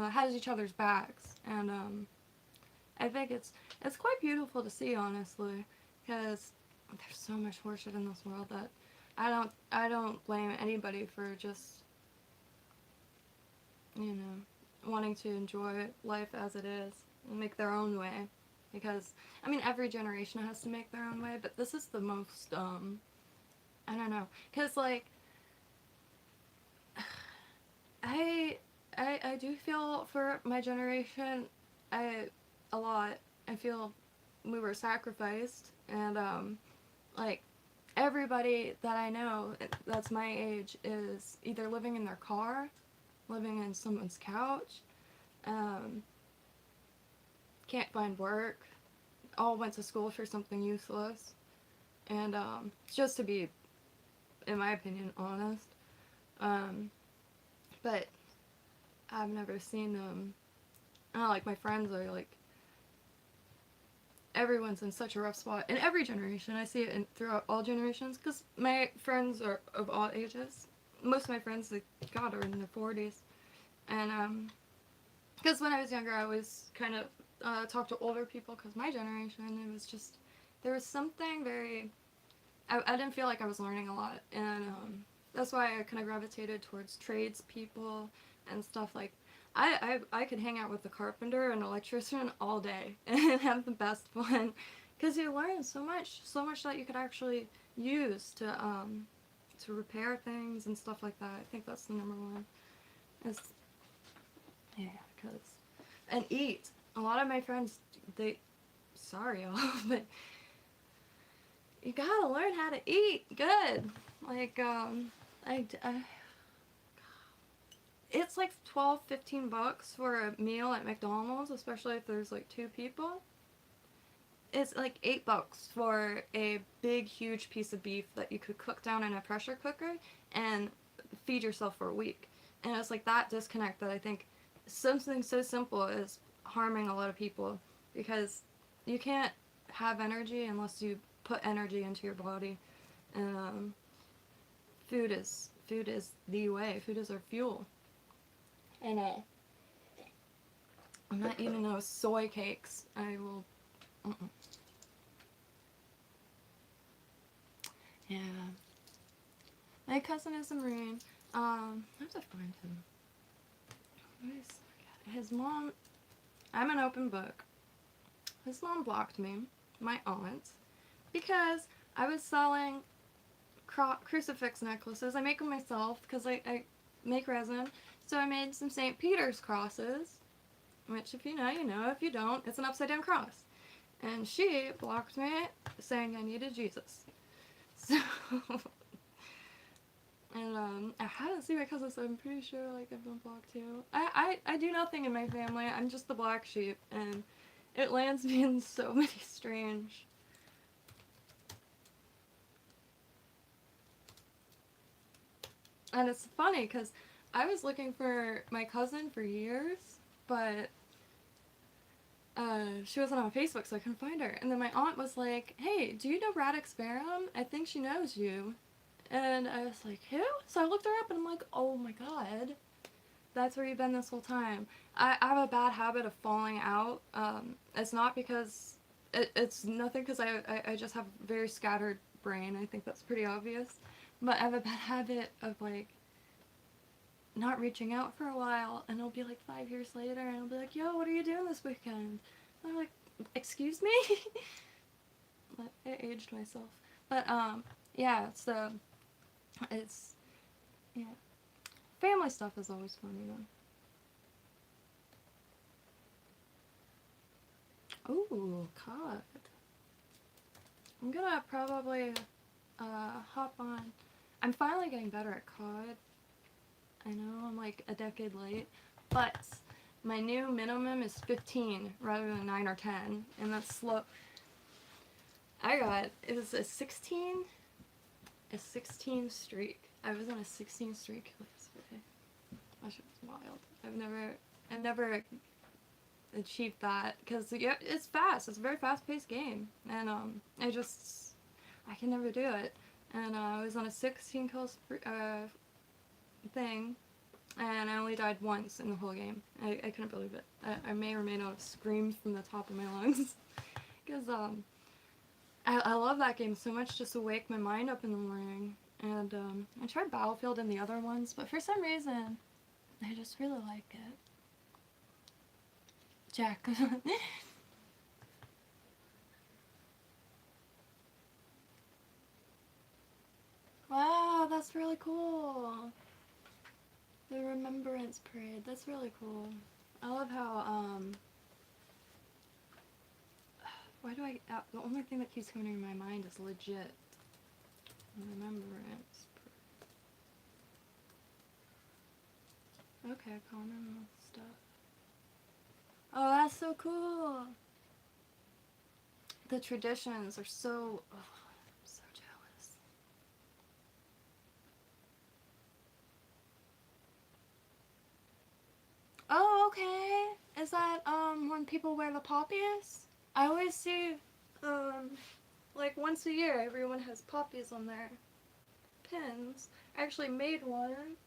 has each other's backs, and, I think it's quite beautiful to see, honestly, because there's so much horseshit in this world that I don't blame anybody for just, you know, wanting to enjoy life as it is and make their own way. Because, I mean, every generation has to make their own way, but this is the most, I don't know. Because, like, I, I do feel for my generation, a lot. I feel we were sacrificed, and, like, everybody that I know that's my age is either living in their car, living in someone's couch, um, can't find work, all went to school for something useless, and just to be, in my opinion, honest, um, but I've never seen I don't know, like my friends are like, everyone's in such a rough spot in every generation. I see it throughout all generations because my friends are of all ages. Most of my friends, like, God, are in their 40s, and because when I was younger, I always kind of talked to older people because my generation, it was just, there was something very, I didn't feel like I was learning a lot, and that's why I kind of gravitated towards trades people and stuff like, I could hang out with the carpenter and electrician all day and have the best fun because you learn so much that you could actually use to repair things and stuff like that. I think that's the number one. Is, yeah, because, and eat. A lot of my friends, they, sorry y'all, but you gotta learn how to eat good. Like, I it's like 12, $15 for a meal at McDonald's, especially if there's like two people. It's like $8 for a big, huge piece of beef that you could cook down in a pressure cooker and feed yourself for a week. And it's like that disconnect that I think something so simple is harming a lot of people, because you can't have energy unless you put energy into your body. And food is the way. Food is our fuel. And I'm not eating those soy cakes. I will. Yeah. My cousin is a Marine. I have to find him. His mom. I'm an open book. His mom blocked me, my aunt, because I was selling crucifix necklaces. I make them myself because I make resin. So I made some St. Peter's crosses, which if you know, you know. If you don't, it's an upside down cross. And she blocked me saying I needed Jesus. So, and I haven't seen my cousin, so I'm pretty sure like I've been blocked too. I do nothing in my family. I'm just the black sheep, and it lands me in so many strange. And it's funny because I was looking for my cousin for years, but she wasn't on Facebook, so I couldn't find her. And then my aunt was like, "Hey, do you know Radix Ferrum? I think she knows you." And I was like, "Who?" So I looked her up, and I'm like, "Oh my god, that's where you've been this whole time." I have a bad habit of falling out. It's not because it's nothing, because I just have a very scattered brain. I think that's pretty obvious. But I have a bad habit of like not reaching out for a while, and it'll be like 5 years later, and I'll be like, "Yo, what are you doing this weekend?" And I'm like, "Excuse me?" I aged myself. But yeah, so it's, yeah. Family stuff is always funny though. Ooh, cod. I'm gonna probably hop on. I'm finally getting better at cod. I know I'm like a decade late, but my new minimum is 15 rather than 9 or 10, and that's slow. It was a 16 streak. I was on a 16 streak yesterday. That shit was wild. I've never achieved that, because yeah, it's fast. It's a very fast-paced game, and I just I can never do it. And I was on a 16 kill thing, and I only died once in the whole game. I couldn't believe it. I may or may not have screamed from the top of my lungs. Because I love that game so much, just to wake my mind up in the morning. And I tried Battlefield and the other ones, but for some reason, I just really like it. Jack. Wow, that's really cool. The Remembrance Parade, that's really cool. I love how, why do I, the only thing that keeps coming to my mind is legit. Remembrance Parade. Okay, common stuff. Oh, that's so cool. The traditions are so, oh, I'm so jealous. Oh, okay. Is that, when people wear the poppies? I always see, like once a year, everyone has poppies on their pins. I actually made one.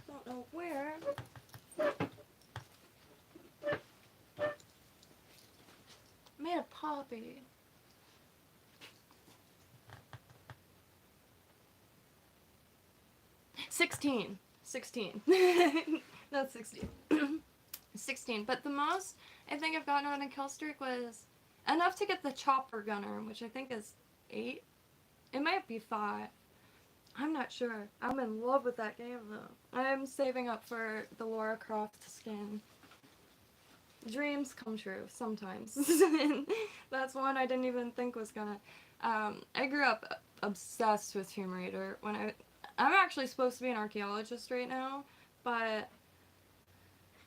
Don't know where. Made a poppy. $16. Not 16. 16. But the most I think I've gotten on a kill streak was enough to get the chopper gunner, which I think is 8. It might be 5. I'm not sure. I'm in love with that game though. I'm saving up for the Lara Croft skin. Dreams come true sometimes. That's one I didn't even think was gonna. I grew up obsessed with Tomb Raider. I'm actually supposed to be an archaeologist right now, but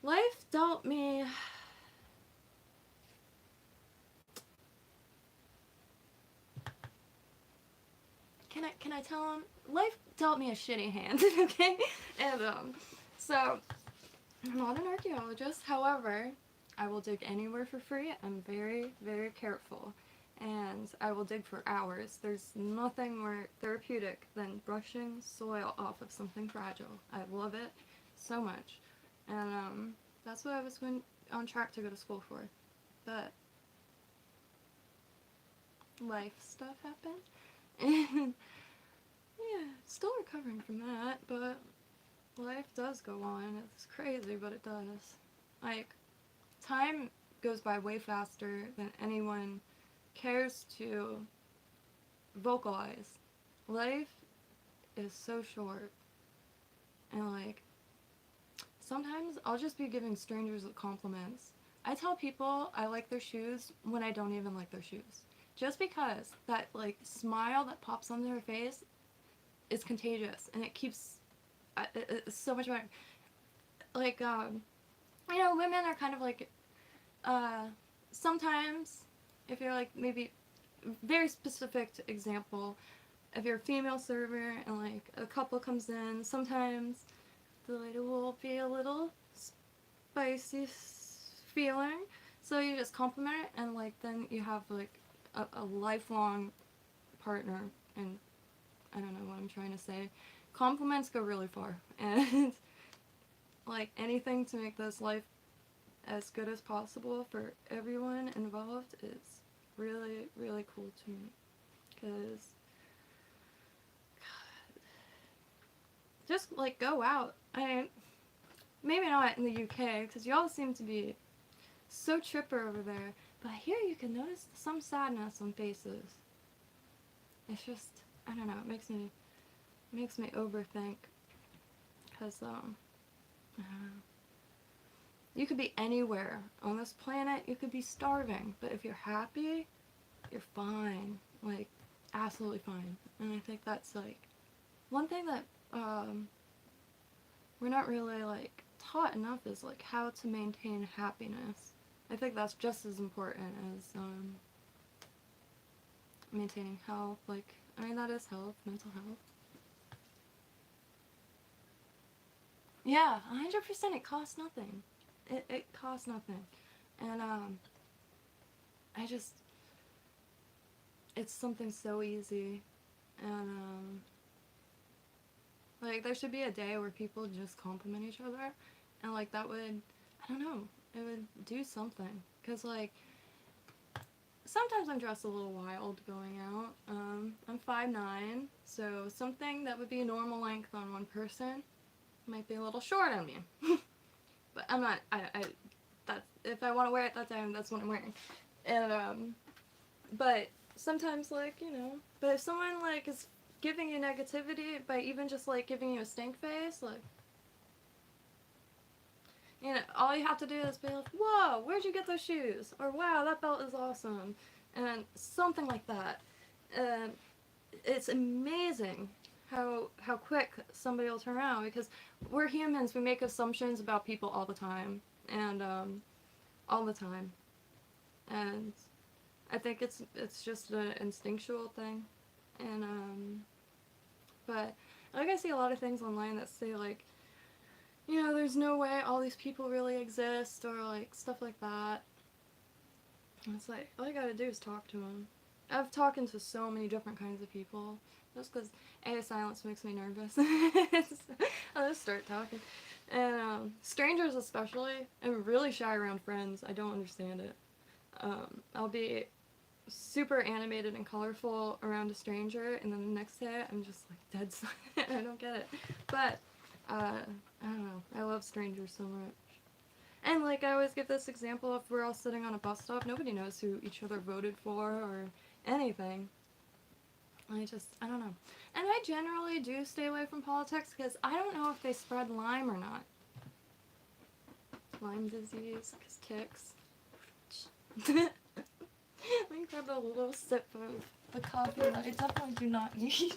life dealt me. Can I tell him? Life dealt me a shitty hand, okay? And so I'm not an archaeologist. However, I will dig anywhere for free. I'm very, very careful. And I will dig for hours. There's nothing more therapeutic than brushing soil off of something fragile. I love it so much. And that's what I was on track to go to school for. But life stuff happened. And yeah, still recovering from that, but life does go on. It's crazy, but it does. Like, time goes by way faster than anyone cares to vocalize. Life is so short. And like, sometimes I'll just be giving strangers compliments. I tell people I like their shoes when I don't even like their shoes. Just because that like smile that pops on their face is contagious, and it keeps it's so much better. Like, you know, women are kind of like, sometimes, if you're like, maybe, very specific example, if you're a female server and like a couple comes in, sometimes the lady will be a little spicy feeling, so you just compliment it, and like then you have like a lifelong partner. And I don't know what I'm trying to say. Compliments go really far, and like anything to make this life as good as possible for everyone involved is really, really cool to me. Because, God, just like go out. Maybe not in the UK, because y'all seem to be so chipper over there, but here you can notice some sadness on faces. It's just, I don't know, it makes me overthink, because you could be anywhere on this planet, you could be starving, but if you're happy, you're fine, like absolutely fine. And I think that's like one thing that we're not really like taught enough is like how to maintain happiness. I think that's just as important as maintaining health. Like, I mean, that is health, mental health. Yeah, 100%. It costs nothing. It costs nothing. And I just, it's something so easy, and like there should be a day where people just compliment each other, and like that would, I don't know, it would do something. Cause like sometimes I'm dressed a little wild going out. I'm 5'9", so something that would be a normal length on one person might be a little short on me. But I'm not. That's, if I want to wear it that time, that's what I'm wearing. And but sometimes like, you know, but if someone like is giving you negativity by even just like giving you a stink face, like, you know, all you have to do is be like, whoa, where'd you get those shoes? Or wow, that belt is awesome. And something like that. And it's amazing how quick somebody will turn around, because we're humans, we make assumptions about people all the time. And all the time. And I think it's just an instinctual thing. And but like I see a lot of things online that say like, you know, there's no way all these people really exist, or like stuff like that. And it's like, all you gotta do is talk to them. I've talked to so many different kinds of people, just because silence makes me nervous. I'll just start talking. And strangers especially, I'm really shy around friends. I don't understand it. I'll be super animated and colorful around a stranger, and then the next day I'm just like dead silent. I don't get it. But I don't know. I love strangers so much. And like I always give this example, if we're all sitting on a bus stop, nobody knows who each other voted for or anything. I don't know. And I generally do stay away from politics because I don't know if they spread Lyme or not. Lyme disease, because ticks. Let me grab a little sip of the coffee that I definitely do not need.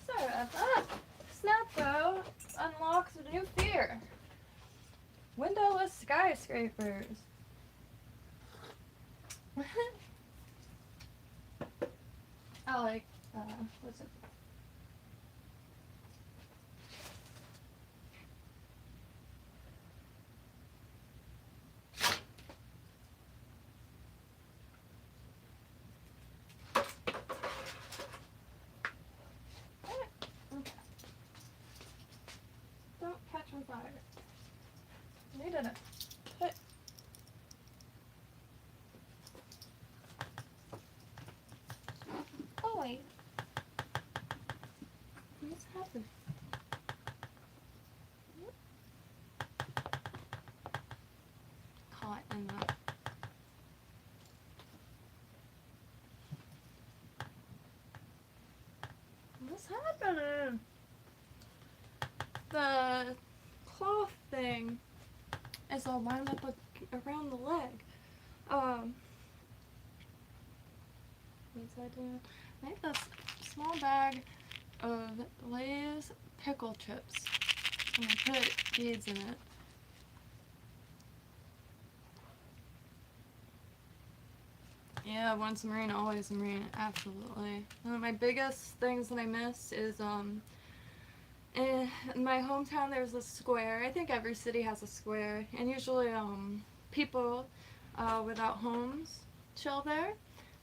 Sorry about that. Snapco unlocks a new fear. Windowless skyscrapers. I like, what's it? They didn't put... Oh, wait. What's happening? Caught in the... What's happening? The cloth thing is all wound up around the leg. What's I doing? I made this small bag of Lay's pickle chips. I'm gonna put beads in it. Yeah, once a Marine, always a Marine, absolutely. One of my biggest things that I miss is, in my hometown there's a square. I think every city has a square, and usually, people, without homes chill there,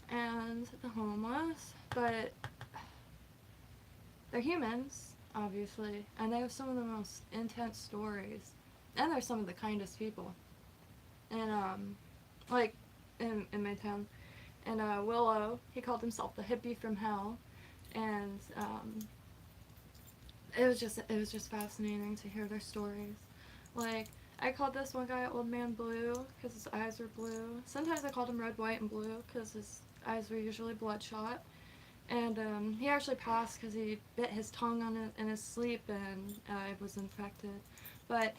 and the homeless, but they're humans, obviously, and they have some of the most intense stories, and they're some of the kindest people. And, like, in my town, and Willow, he called himself the hippie from hell, and it was just fascinating to hear their stories. Like, I called this one guy Old Man Blue because his eyes were blue. Sometimes I called him Red, White, and Blue because his eyes were usually bloodshot. And he actually passed because he bit his tongue on it in his sleep, and it was infected. But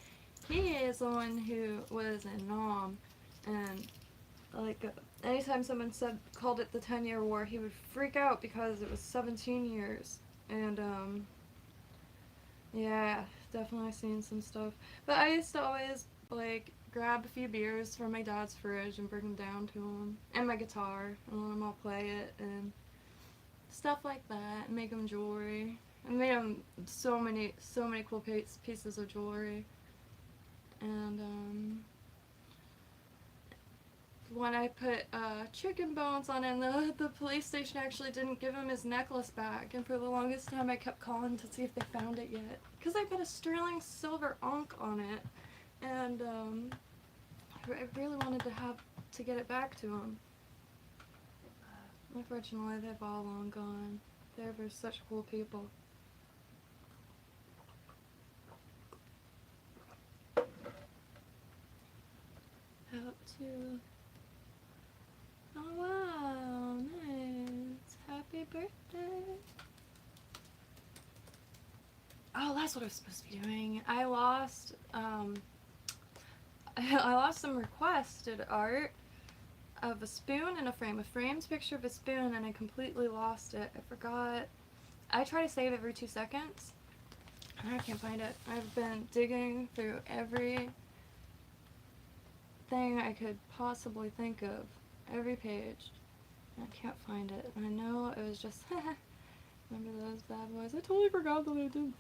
he is the one who was in Nam, and like anytime someone called it the 10-year war, he would freak out because it was 17 years. And yeah, definitely seen some stuff. But I used to always like grab a few beers from my dad's fridge and bring them down to him, and my guitar, and let him all play it and stuff like that, and make them jewelry. I made them so many cool pieces of jewelry. And when I put chicken bones on it, and the police station actually didn't give him his necklace back, and for the longest time I kept calling to see if they found it yet, because I put a sterling silver ankh on it, and I really wanted to get it back to him. Unfortunately, they've all long gone. They were such cool people. Out to... Oh wow, nice. Happy birthday. Oh, that's what I was supposed to be doing. I lost some requested art of a spoon and a frame. A frame's picture of a spoon, and I completely lost it. I forgot. I try to save every 2 seconds, and I can't find it. I've been digging through every thing I could possibly think of. Every page. I can't find it. I know it was just remember those bad boys. I totally forgot that I did.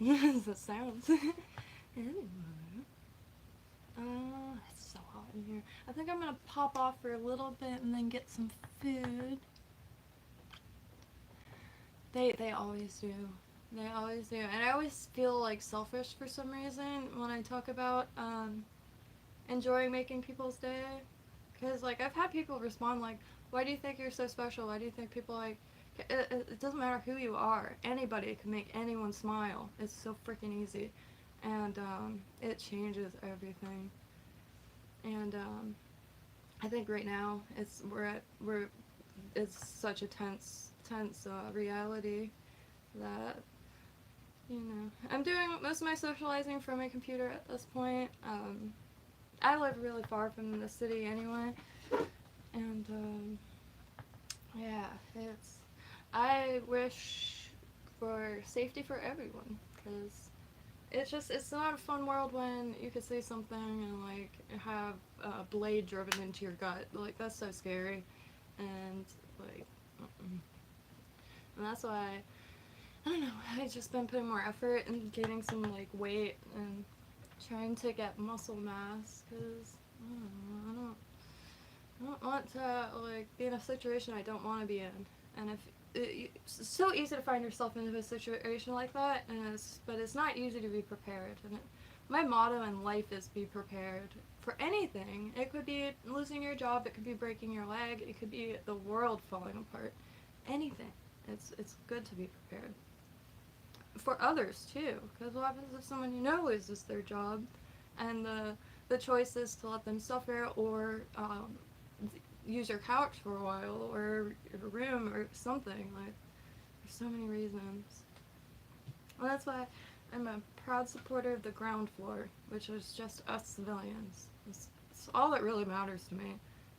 The sounds. Anyway. It's so hot in here. I think I'm gonna pop off for a little bit and then get some food. They always do. They always do. And I always feel like selfish for some reason when I talk about enjoying making people's day, because like I've had people respond like, why do you think you're so special? Why do you think people like it doesn't matter who you are, anybody can make anyone smile. It's so freaking easy, and it changes everything. And I think right now it's such a tense reality that, you know, I'm doing most of my socializing from my computer at this point. I live really far from the city anyway, and yeah, I wish for safety for everyone, because it's not a fun world when you could say something and like have a blade driven into your gut. Like, that's so scary, and like, and that's why I don't know. I've just been putting more effort in gaining some like weight and trying to get muscle mass, because I don't want to like be in a situation I don't want to be in. And if it's so easy to find yourself into a situation like that, but it's not easy to be prepared. And my motto in life is be prepared for anything. It could be losing your job, it could be breaking your leg, it could be the world falling apart. Anything. It's good to be prepared. For others too, because what happens if someone you know loses their job, and the choice is to let them suffer or use your couch for a while or your room or something. Like, there's so many reasons. Well, that's why I'm a proud supporter of the ground floor, which is just us civilians. It's all that really matters to me.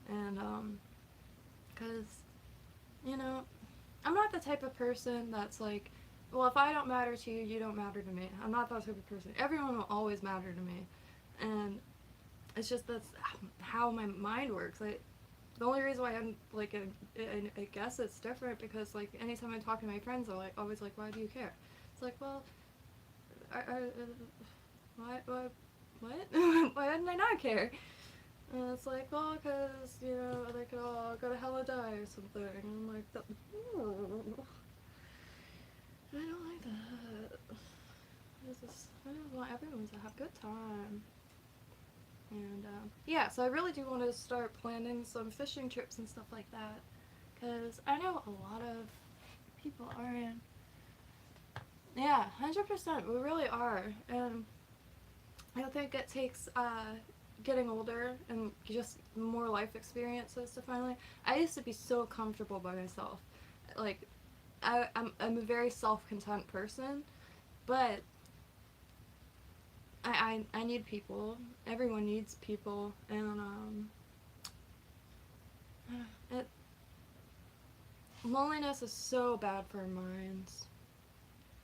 And because you know, I'm not the type of person that's like, well, if I don't matter to you, you don't matter to me. I'm not that type of person. Everyone will always matter to me. And it's just that's how my mind works. Like, the only reason why I'm like, I guess it's different because like anytime I talk to my friends, they're like always like, why do you care? It's like, well, what? Why didn't I not care? And it's like, well, because, you know, they could all go to hell or die or something. And I'm like, I don't like that. I just want everyone to have a good time. And, yeah, so I really do want to start planning some fishing trips and stuff like that. Because I know a lot of people are in. Yeah, 100%. We really are. And I think it takes, getting older and just more life experiences to finally. I used to be so comfortable by myself. Like, I'm a very self-content person, but I need people. Everyone needs people, and it, loneliness is so bad for our minds.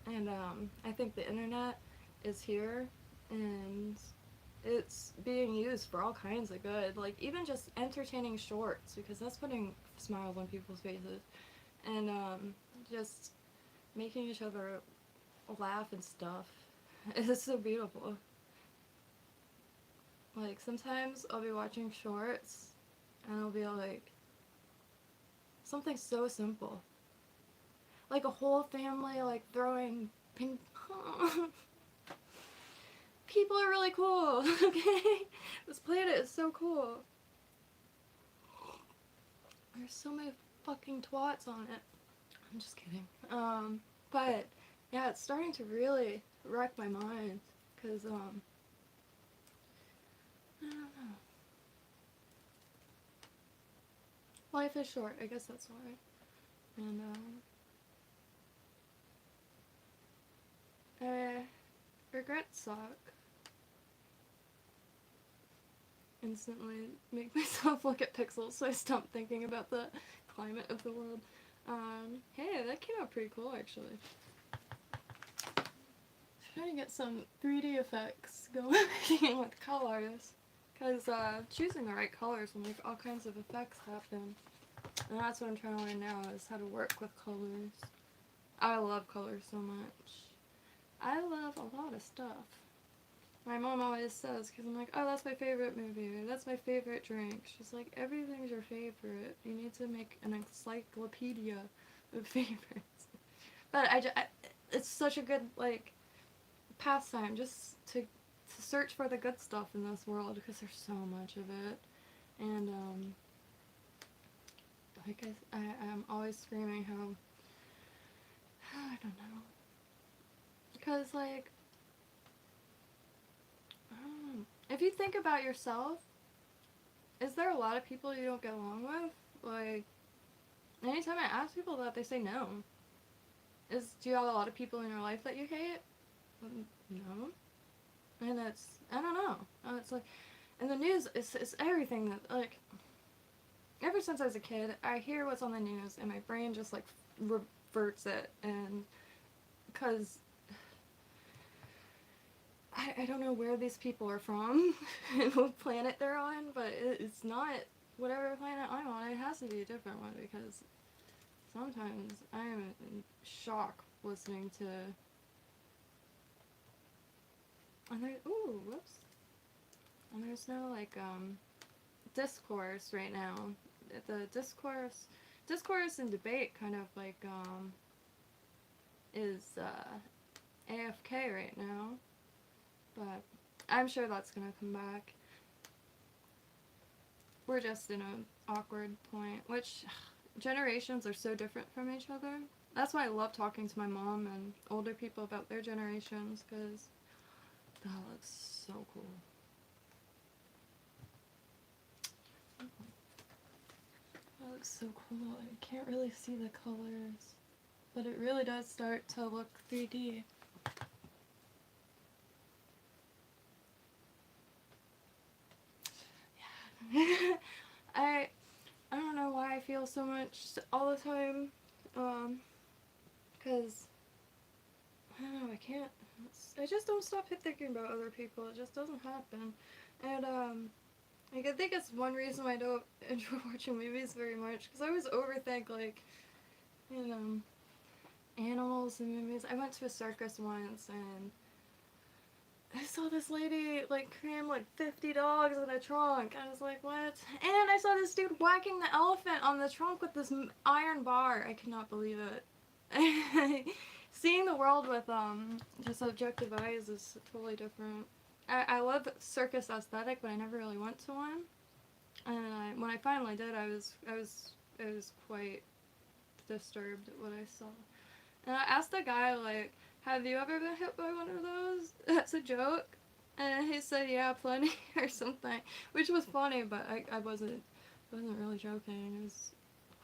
And I think the internet is here, and it's being used for all kinds of good. Like, even just entertaining shorts, because that's putting smiles on people's faces. And just making each other laugh and stuff. It's so beautiful. Like, sometimes I'll be watching shorts, and I'll be like, something so simple. Like a whole family, like, throwing ping pong. People are really cool, okay? This planet is so cool. There's so many fucking twats on it. I'm just kidding. But, yeah, it's starting to really wreck my mind. Because, I don't know. Life is short, I guess that's why. And, regrets suck. Instantly make myself look at pixels so I stop thinking about the climate of the world. Hey, that came out pretty cool, actually. Trying to get some 3D effects going with colors. Because, choosing the right colors will make all kinds of effects happen. And that's what I'm trying to learn now, is how to work with colors. I love colors so much. I love a lot of stuff. My mom always says, because I'm like, oh, that's my favorite movie, or that's my favorite drink. She's like, everything's your favorite. You need to make an encyclopedia of favorites. But it's such a good, like, pastime, just to search for the good stuff in this world, because there's so much of it. And, like, I'm always screaming how, I don't know. Because, like, I don't know. If you think about yourself, is there a lot of people you don't get along with? Like, anytime I ask people that, they say no. Do you have a lot of people in your life that you hate? No. And I don't know. It's like, and the news is everything that, like, ever since I was a kid, I hear what's on the news, and my brain just, like, reverts it, and, because I don't know where these people are from, and what planet they're on, but it's not whatever planet I'm on. It has to be a different one, because sometimes I am in shock listening to. And there's no, like, discourse right now. The discourse discourse and debate kind of like is AFK right now, but I'm sure that's gonna come back. We're just in an awkward point, which generations are so different from each other. That's why I love talking to my mom and older people about their generations, because that looks so cool. That looks so cool. I can't really see the colors, but it really does start to look 3D. Yeah. I don't know why I feel so much all the time, because I don't know, I just don't stop thinking about other people. It just doesn't happen. And like, I think it's one reason why I don't enjoy watching movies very much, because I always overthink, like, you know, animals in movies. I went to a circus once, and I saw this lady, like, cram, like, 50 dogs in a trunk. I was like, what? And I saw this dude whacking the elephant on the trunk with this iron bar. I could not believe it. Seeing the world with, just objective eyes is totally different. I love circus aesthetic, but I never really went to one. And when I finally did, I was quite disturbed at what I saw. And I asked the guy, like, have you ever been hit by one of those? That's a joke. And he said, yeah, plenty, or something. Which was funny, but I wasn't really joking. It was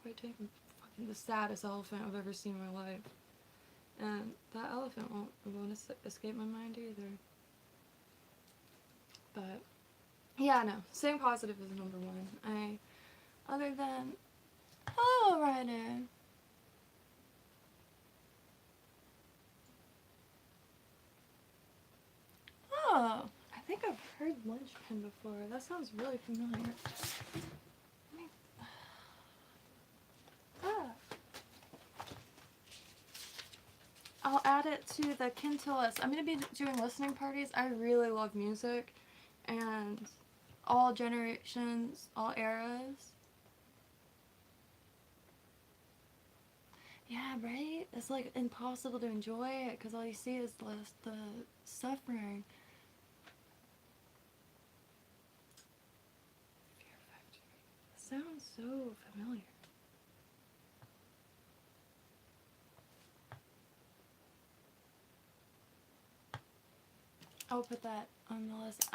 quite fucking the saddest elephant I've ever seen in my life. And that elephant won't escape my mind either. But, yeah, no. Staying positive is number one. Other than, alrighty. Oh, I think I've heard Linchpin before. That sounds really familiar. I'll add it to the KYNTO list. I'm going to be doing listening parties. I really love music, and all generations, all eras. Yeah, right? It's like impossible to enjoy it because all you see is the suffering. Fear Factory. Sounds so familiar. I'll put that on the list.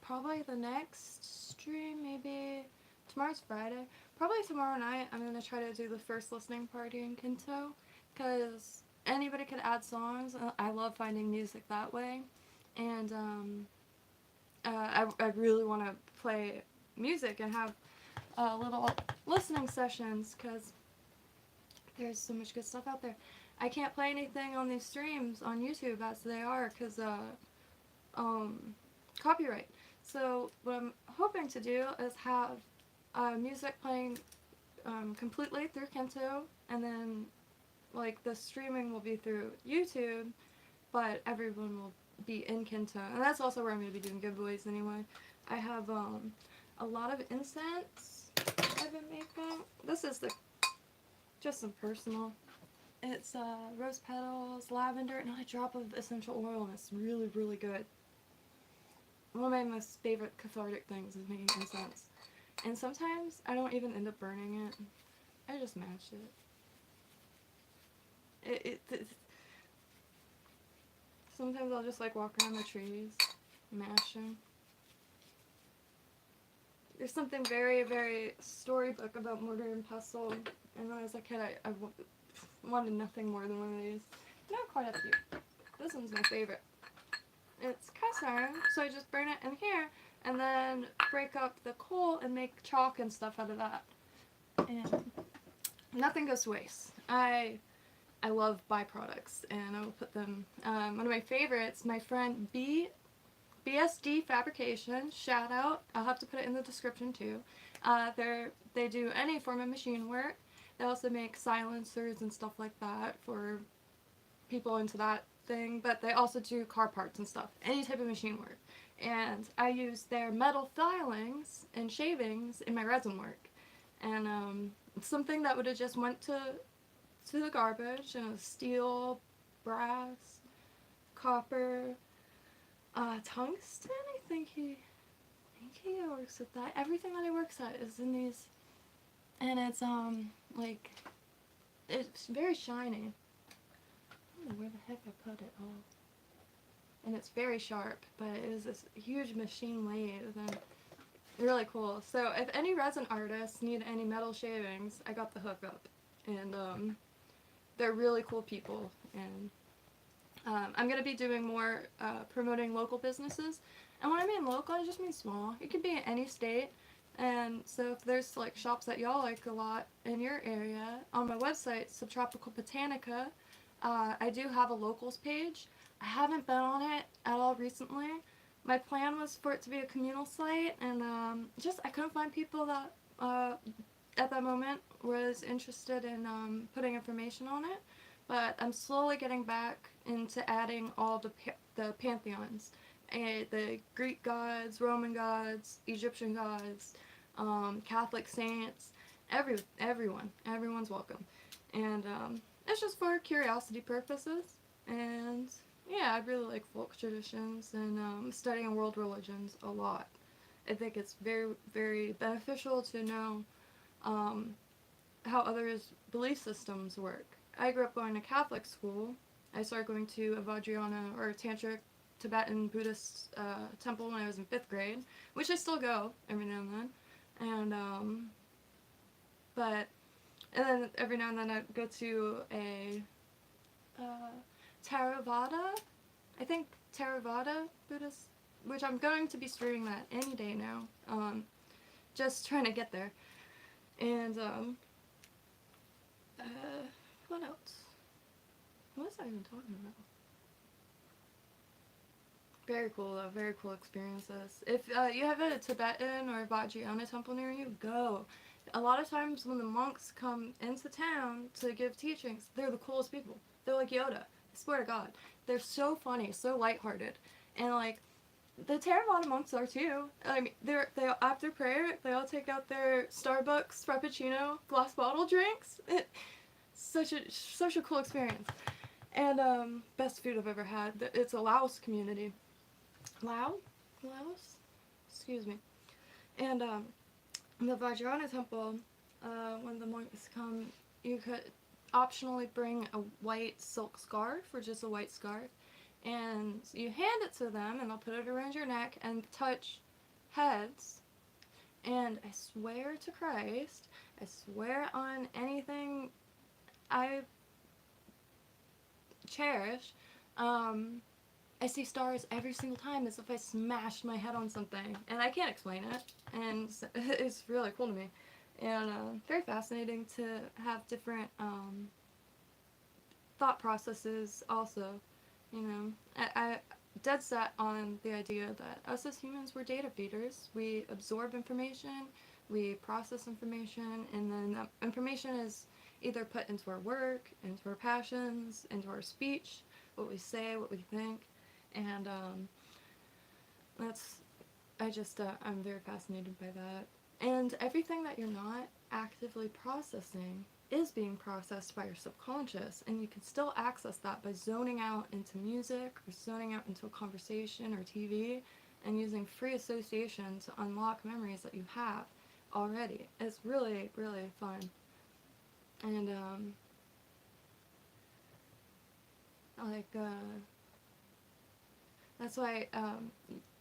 Probably the next stream, maybe tomorrow's Friday. Probably tomorrow night, I'm gonna try to do the first listening party in KYNTO, because anybody could add songs. I love finding music that way, and I really want to play music and have little listening sessions, because there's so much good stuff out there. I can't play anything on these streams on YouTube as they are, because copyright. So what I'm hoping to do is have music playing completely through KYNTO, and then like the streaming will be through YouTube, but everyone will be in KYNTO, and that's also where I'm going to be doing giveaways anyway. I have a lot of incense I've been making. This is just some personal. It's rose petals, lavender, and a drop of essential oil, and it's really, really good. One of my most favorite cathartic things is making incense. And sometimes I don't even end up burning it. I just match it. Sometimes I'll just like walk around the trees, mashing. There's something very, very storybook about mortar and pestle. And when I was a kid, I wanted nothing more than one of these. Now quite a few. This one's my favorite. It's cast iron, so I just burn it in here, and then break up the coal and make chalk and stuff out of that. And nothing goes to waste. I love byproducts, and I will put them. One of my favorites, my friend BSD Fabrication, shout out. I'll have to put it in the description too. They do any form of machine work. They also make silencers and stuff like that for people into that thing, but they also do car parts and stuff, any type of machine work. And I use their metal filings and shavings in my resin work. And something that would have just went to the garbage, steel, brass, copper, tungsten. I think he works with that. Everything that he works at is in these, and it's like it's very shiny. I don't know where the heck I put it all. And it's very sharp, but it is this huge machine lathe and really cool. So if any resin artists need any metal shavings, I got the hookup, and they're really cool people. And I'm gonna be doing more promoting local businesses. And when I mean local, I just mean small. It could be in any state. And so if there's like shops that y'all like a lot in your area, on my website, Subtropical Botanica, I do have a locals page. I haven't been on it at all recently. My plan was for it to be a communal site, and just I couldn't find people that at that moment was interested in putting information on it. But I'm slowly getting back into adding all the pantheons, the Greek gods, Roman gods, Egyptian gods, Catholic saints, everyone's welcome, and it's just for curiosity purposes. And yeah, I really like folk traditions and studying world religions a lot. I think it's very, very beneficial to know how others' belief systems work. I grew up going to Catholic school. I started going to a Vajrayana or Tantric Tibetan Buddhist temple when I was in 5th grade, which I still go every now and then. And then every now and then I go to a Theravada, I think Theravada Buddhist, which I'm going to be streaming that any day now. Just trying to get there. And what else? What was I even talking about? Very cool though, very cool experiences. If you have a Tibetan or Vajrayana temple near you, go. A lot of times when the monks come into town to give teachings, they're the coolest people. They're like Yoda. I swear to God. They're so funny, so lighthearted. And like, the Theravada monks are too. I mean, they after prayer, they all take out their Starbucks Frappuccino glass bottle drinks. Such a cool experience. And best food I've ever had. It's a Laos community. Laos? Excuse me. And the Vajrayana temple, when the monks come, you could optionally bring a white silk scarf, or just a white scarf, and you hand it to them, and they'll put it around your neck and touch heads. And I swear to Christ, I swear on anything I cherish, I see stars every single time as if I smashed my head on something, and I can't explain it, and it's really cool to me, and very fascinating to have different thought processes also. I dead set on the idea that us as humans, we're data feeders. We absorb information, we process information, and then that information is either put into our work, into our passions, into our speech, what we say, what we think, and I'm very fascinated by that. And everything that you're not actively processing is being processed by your subconscious, and you can still access that by zoning out into music, or zoning out into a conversation or TV, and using free association to unlock memories that you have already. It's really, really fun. And that's why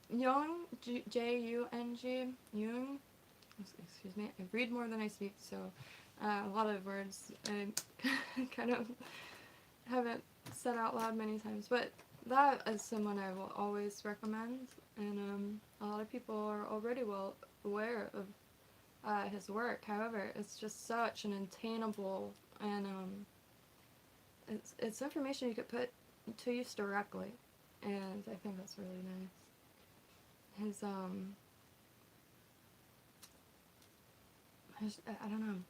Jung, J-U-N-G, Jung, excuse me, I read more than I speak, so a lot of words I kind of haven't said out loud many times, but that is someone I will always recommend, and a lot of people are already well aware of his work. However, it's just such an attainable, and it's information you could put to use directly, and I think that's really nice. His I don't know,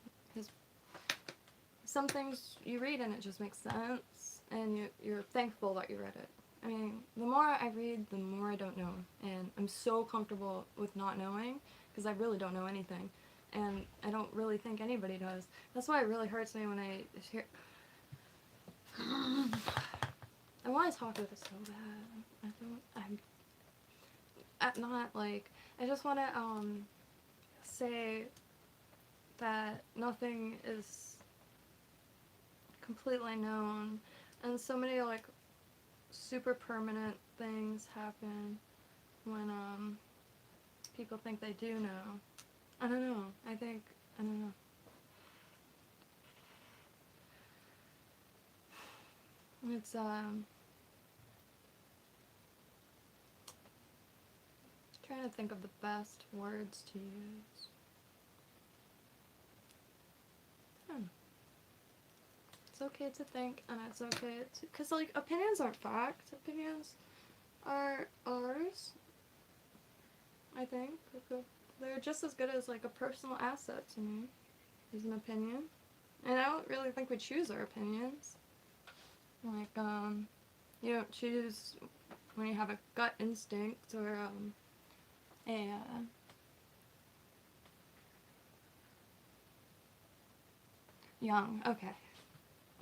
some things you read and it just makes sense, and you're thankful that you read it. I mean, the more I read, the more I don't know, and I'm so comfortable with not knowing, because I really don't know anything. and I don't really think anybody does. That's why it really hurts me when I hear. I want to talk about it so bad. I'm not like. I just want to say that nothing is completely known, and so many like super permanent things happen when people think they do know. I don't know. I don't know. It's trying to think of the best words to use. It's okay to think, and it's okay to, cause like opinions aren't facts. Opinions are ours. I think they're just as good as like a personal asset to me. Is an opinion, and I don't really think we choose our opinions. Like you don't choose when you have a gut instinct or young. Okay.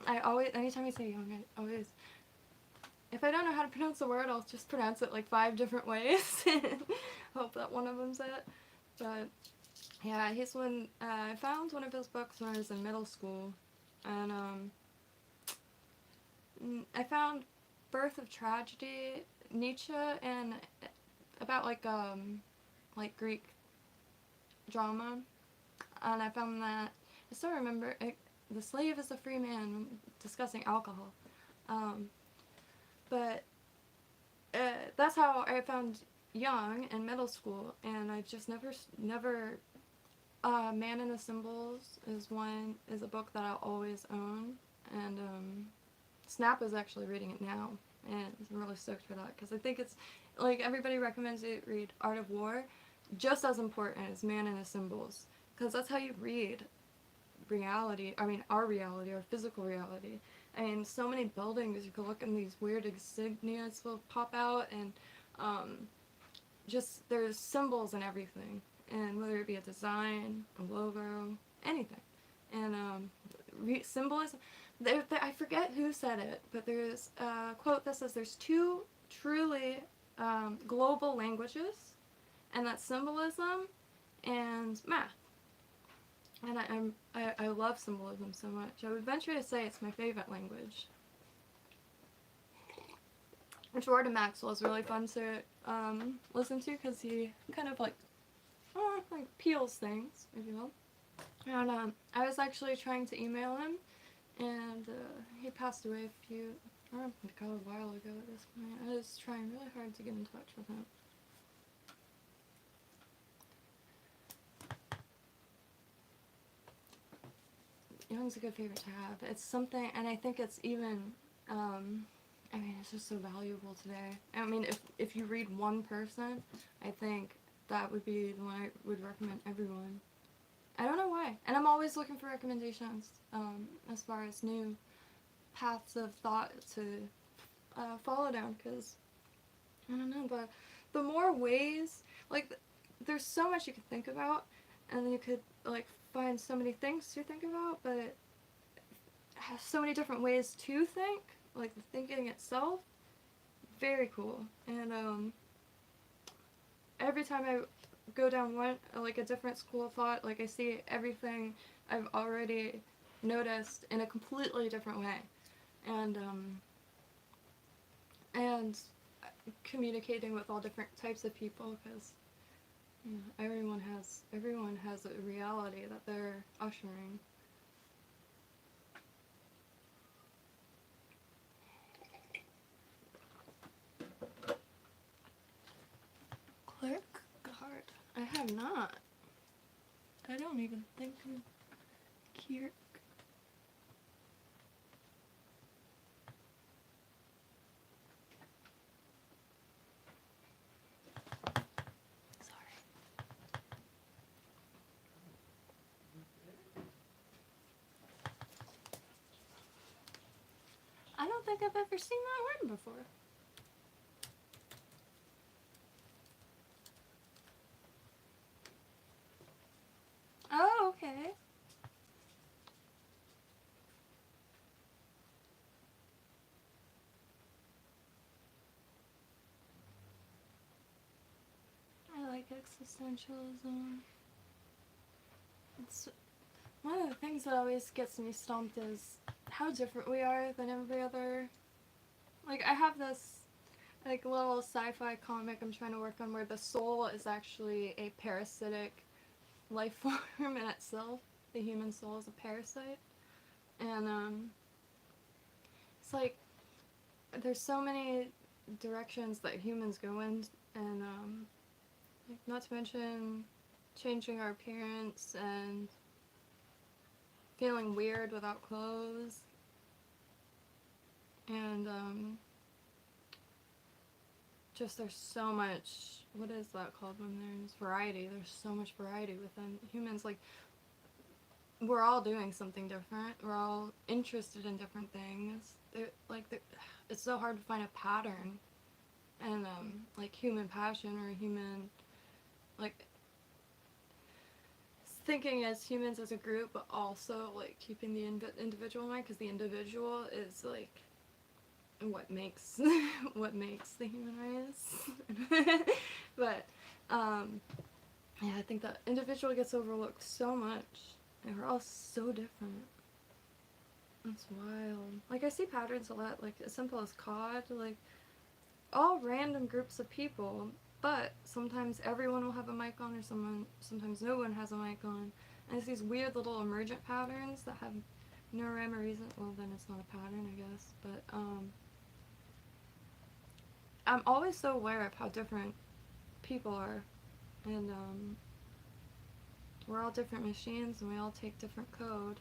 I always, anytime I say young, I always, if I don't know how to pronounce the word, I'll just pronounce it like 5 different ways. Hope that one of them's it. But yeah, he's one. I found one of his books when I was in middle school, and I found Birth of Tragedy, Nietzsche, and about like Greek drama, and I found that I still remember it, the slave is a free man, discussing alcohol, but that's how I found Young in middle school, and I've just never Man and the Symbols is a book that I'll always own, and Snap is actually reading it now, and I'm really stoked for that, because I think it's, like, everybody recommends you read Art of War, just as important as Man and the Symbols, because that's how you read reality, I mean our reality, our physical reality. I mean, so many buildings, you can look and these weird insignias will pop out, and just, there's symbols in everything, and whether it be a design, a logo, anything, and symbolism, I forget who said it, but there's a quote that says there's 2 truly global languages, and that's symbolism and math. And I love symbolism so much. I would venture to say it's my favorite language. Jordan Maxwell is really fun to listen to, because he kind of like peels things, if you will. And I was actually trying to email him, and he passed away a while ago at this point. I was trying really hard to get in touch with him. Young's a good favorite to have. It's something, and I think it's even, I mean, it's just so valuable today. I mean, if you read one person, I think that would be the one I would recommend everyone. I don't know why. And I'm always looking for recommendations, as far as new paths of thought to follow down, because, I don't know, but the more ways, like, there's so much you could think about, and you could, like, find so many things to think about, but it has so many different ways to think, like the thinking itself, very cool. And every time I go down a different school of thought, like I see everything I've already noticed in a completely different way, and communicating with all different types of people, because everyone has a reality that they're ushering. Clerk card. I have not. I don't even think I'm here. I don't think I've ever seen that word before. existentialism. It's one of the things that always gets me stumped is how different we are than every other. Like, I have this like little sci-fi comic I'm trying to work on where the soul is actually a parasitic life form in itself. The human soul is a parasite, and it's like there's so many directions that humans go in, and like, not to mention changing our appearance and feeling weird without clothes, and just there's so much, what is that called when there's variety? There's so much variety within humans. Like, we're all doing something different. We're all interested in different things. It's so hard to find a pattern, and like human passion or human, like, thinking as humans as a group, but also like keeping the individual in mind, because the individual is like what makes what makes the human race. But yeah, I think that individual gets overlooked so much, and we're all so different. It's wild. Like, I see patterns a lot, like as simple as COD, like all random groups of people, but sometimes everyone will have a mic on, or sometimes no one has a mic on, and it's these weird little emergent patterns that have no rhyme or reason. Well, then it's not a pattern, I guess, but I'm always so aware of how different people are, and we're all different machines, and we all take different code.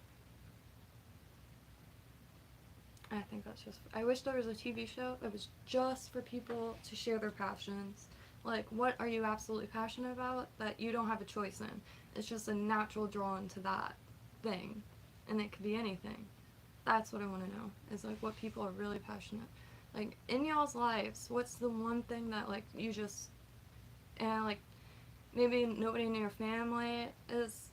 I think that's just, I wish there was a TV show that was just for people to share their passions. Like, what are you absolutely passionate about that you don't have a choice in? It's just a natural drawn to that thing, and it could be anything. That's what I want to know, is like what people are really passionate. Like, in y'all's lives, what's the one thing that like you just, and like maybe nobody in your family is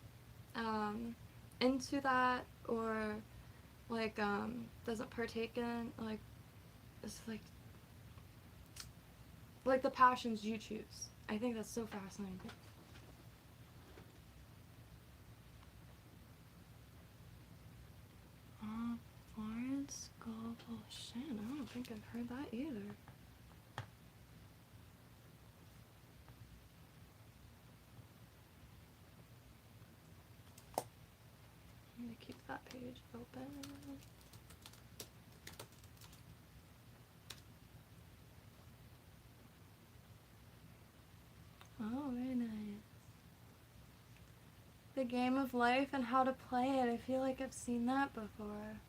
into that, or like doesn't partake in, like, it's like the passions you choose. I think that's so fascinating. Florence Global Shin. I don't think I've heard that either. I'm gonna keep that page open. Oh, very nice. The Game of Life and How to Play It. I feel like I've seen that before.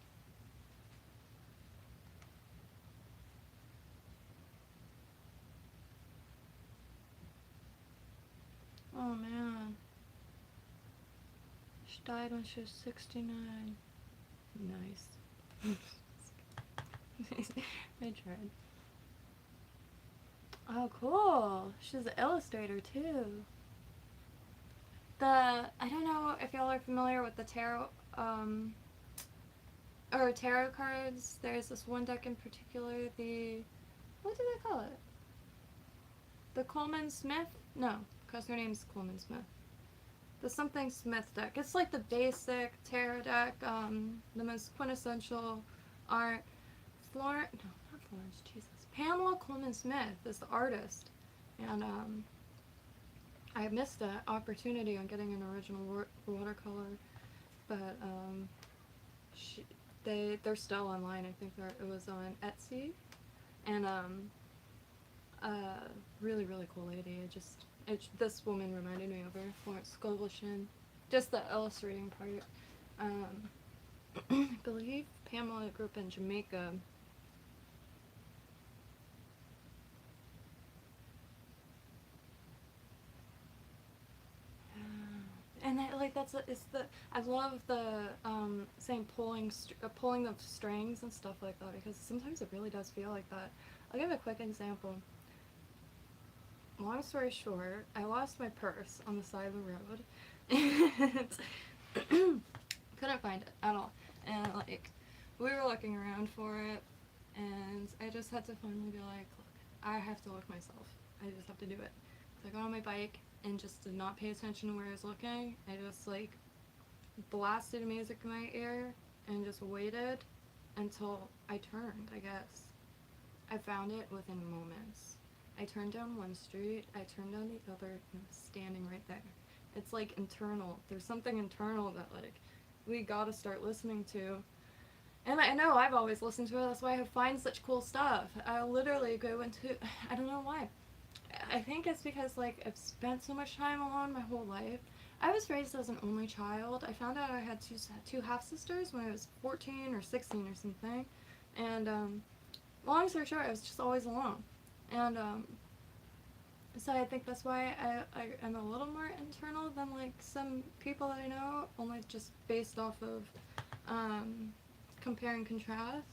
Oh man. She died when she was 69. Nice. I tried. Oh, cool. She's an illustrator too. I don't know if y'all are familiar with the tarot, or tarot cards. There's this one deck in particular, what do they call it? The Coleman Smith? No, because her name's Coleman Smith. The something Smith deck. It's like the basic tarot deck, the most quintessential art. Not Florence, Jesus. Pamela Coleman Smith is the artist, and I missed an opportunity on getting an original watercolor, but they're still online. I think it was on Etsy, and really, really cool lady. This woman reminded me of her, Florence Global Shin. Just the illustrating part. I believe Pamela grew up in Jamaica. And I love the saying pulling the strings and stuff like that, because sometimes it really does feel like that. I'll give a quick example. Long story short, I lost my purse on the side of the road, and couldn't find it at all. And like, we were looking around for it, and I just had to finally be like, look, I have to look myself. I just have to do it. So I got on my bike, and just did not pay attention to where I was looking. I just like blasted music in my ear and just waited until I turned, I guess. I found it within moments. I turned down one street, I turned down the other, and I was standing right there. It's like internal. There's something internal that like we gotta start listening to. And I know I've always listened to it, that's why I find such cool stuff. I literally go into, I don't know why. I think it's because like I've spent so much time alone my whole life. I was raised as an only child. I found out I had two half sisters when I was 14 or 16 or something, and long story short, I was just always alone, and so I think that's why I am a little more internal than like some people that I know, only just based off of compare and contrast.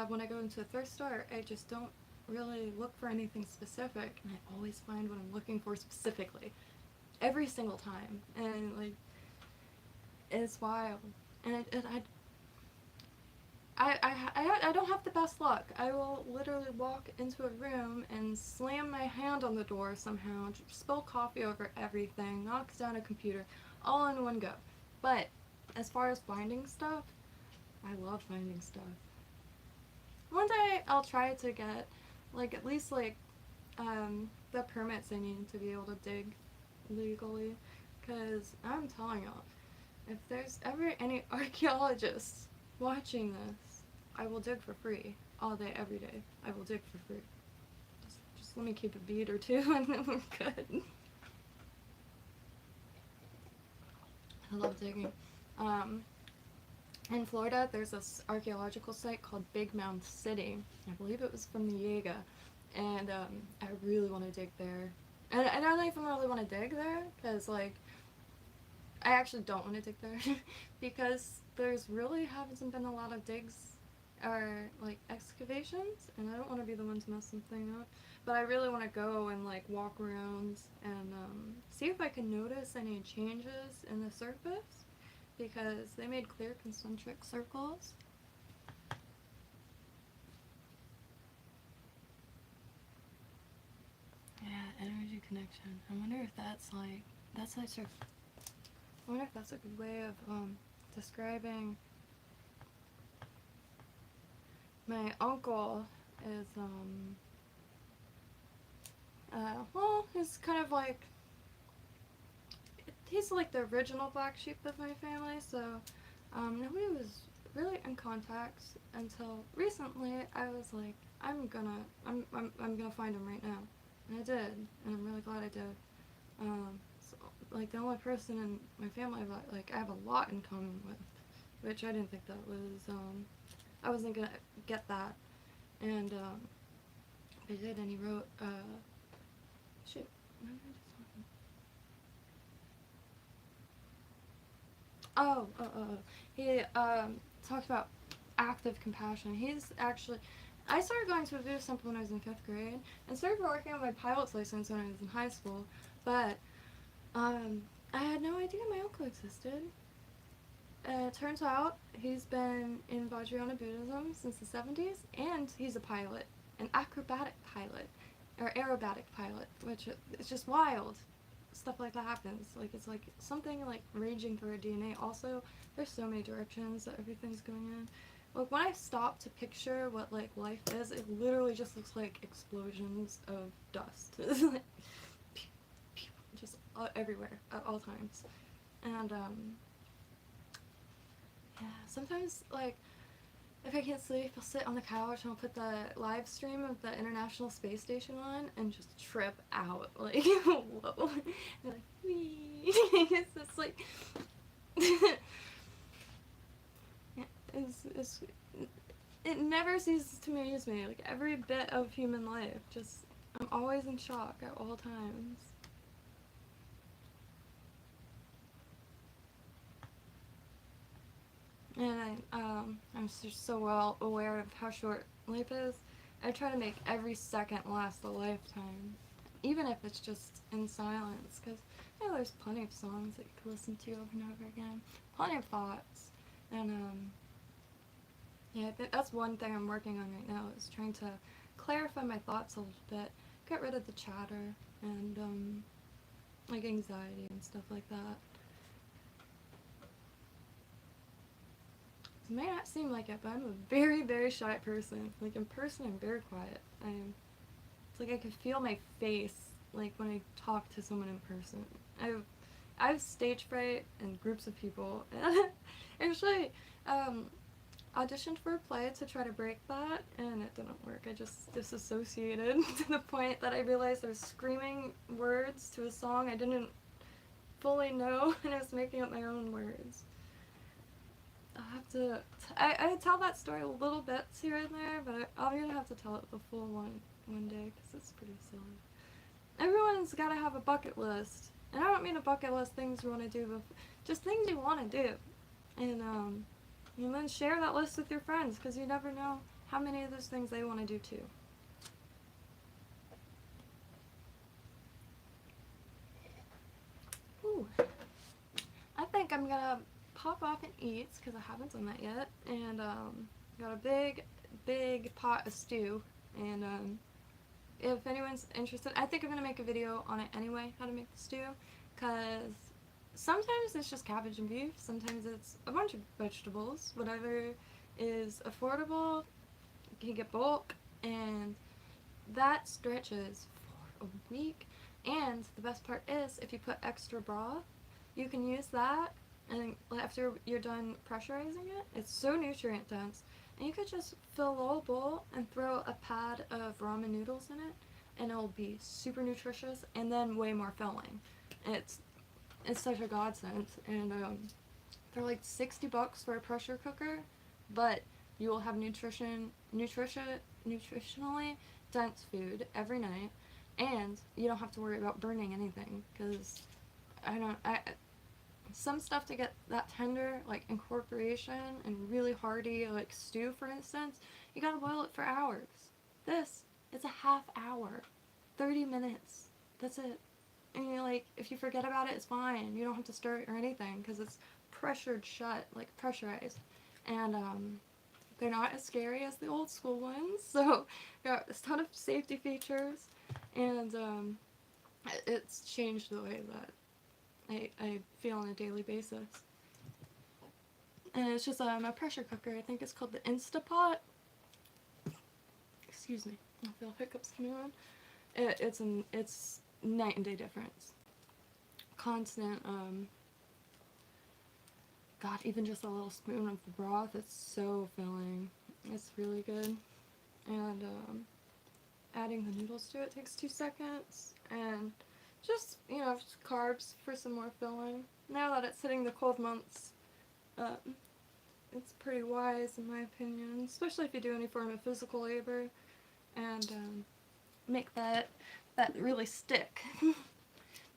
When I go into a thrift store, I just don't really look for anything specific, and I always find what I'm looking for specifically every single time, and like it's wild. And I don't have the best luck. I will literally walk into a room and slam my hand on the door somehow, spill coffee over everything, knocks down a computer, all in one go. But as far as finding stuff, I love finding stuff. One day I'll try to get like at least like the permits I need to be able to dig legally, because I'm telling y'all, if there's ever any archaeologists watching this, I will dig for free all day, every day. I will dig for free. Just let me keep a bead or two, and then we're good. I love digging. In Florida, there's this archaeological site called Big Mound City. I believe it was from the Jaega, and I really want to dig there. And I don't even really want to dig there, because like I actually don't want to dig there because there's really hasn't been a lot of digs or like excavations, and I don't want to be the one to mess something up. But I really want to go and like walk around and see if I can notice any changes in the surface, because they made clear concentric circles. Yeah, energy connection. I wonder if that's like I wonder if that's a good way of describing. My uncle is well, he's kind of like, he's like the original black sheep of my family, so nobody was really in contact until recently. I was like, I'm gonna find him right now, and I did, and I'm really glad I did. So, like the only person in my family like I have a lot in common with, which I didn't think that was I wasn't gonna get that, and I did, and he wrote shoot. He talked about active compassion. He's actually, I started going to a boot camp when I was in 5th grade, and started working on my pilot's license when I was in high school, but I had no idea my uncle existed. It turns out he's been in Vajrayana Buddhism since the 70s, and he's a pilot, an acrobatic pilot, or aerobatic pilot, which is just wild. Stuff like that happens. Like, it's like something like raging through our DNA. Also, there's so many directions that everything's going in. Like, when I stop to picture what like life is, it literally just looks like explosions of dust. Just everywhere at all times. And yeah, sometimes like if I can't sleep, I'll sit on the couch and I'll put the live stream of the International Space Station on and just trip out. Like, whoa. And like, wee. It's just like, it's, it never ceases to amaze me. Like, every bit of human life, just, I'm always in shock at all times. And I'm just so well aware of how short life is. I try to make every second last a lifetime, even if it's just in silence, because you know, there's plenty of songs that you can listen to over and over again, plenty of thoughts, and yeah, that's one thing I'm working on right now, is trying to clarify my thoughts a little bit, get rid of the chatter, and like anxiety and stuff like that. It may not seem like it, but I'm a very, very shy person. Like in person, I'm very quiet. It's like I can feel my face, like when I talk to someone in person. I have stage fright and groups of people. Actually, auditioned for a play to try to break that, and it didn't work. I just disassociated to the point that I realized I was screaming words to a song I didn't fully know, and I was making up my own words. I'll have to. I tell that story a little bit here and there, but I'm gonna have to tell it the full one day because it's pretty silly. Everyone's gotta have a bucket list, and I don't mean a bucket list things you want to do, but just things you want to do, and then share that list with your friends because you never know how many of those things they want to do too. Ooh. I think I'm gonna pop off and eat because I haven't done that yet, and got a big pot of stew, and if anyone's interested, I think I'm gonna make a video on it anyway, how to make the stew, because sometimes it's just cabbage and beef, sometimes it's a bunch of vegetables, whatever is affordable. You can get bulk, and that stretches for a week. And the best part is, if you put extra broth, you can use that, and after you're done pressurizing it, it's so nutrient dense, and you could just fill a little bowl and throw a pad of ramen noodles in it, and it'll be super nutritious and then way more filling. It's such a godsend, and they're like $60 for a pressure cooker, but you will have nutritionally dense food every night, and you don't have to worry about burning anything, because some stuff to get that tender, like incorporation and really hearty, like stew for instance, you gotta boil it for hours. This, it's a half hour, 30 minutes, that's it. And you're like, if you forget about it, it's fine, you don't have to stir it or anything, because it's pressured shut, like pressurized, and they're not as scary as the old school ones, so got a ton of safety features, and it's changed the way that I feel on a daily basis. And it's just a pressure cooker. I think it's called the Instapot. Excuse me, I feel hiccups coming on. It's night and day difference. Constant, God, even just a little spoon of the broth, it's so filling. It's really good. And adding the noodles to it takes 2 seconds, and just, just carbs for some more filling. Now that it's hitting the cold months, it's pretty wise in my opinion, especially if you do any form of physical labor, and make that really stick.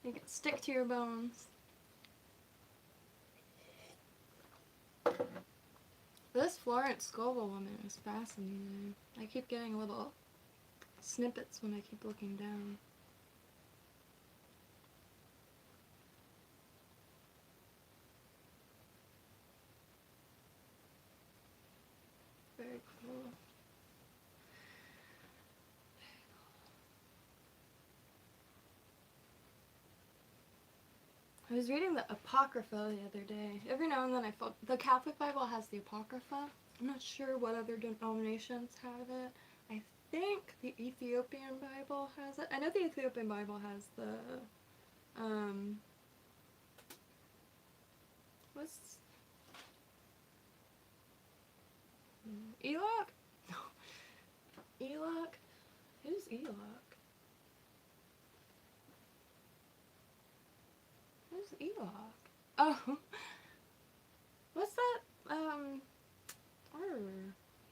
Make it stick to your bones. This Florence Scovel woman is fascinating. I keep getting little snippets when I keep looking down. Very cool. I was reading the Apocrypha the other day. Every now and then I felt the Catholic Bible has the Apocrypha. I'm not sure what other denominations have it. I think the Ethiopian Bible has it. I know the Ethiopian Bible has the what's Enoch? No. Enoch? Who's Enoch? Who's Enoch? Oh. What's that?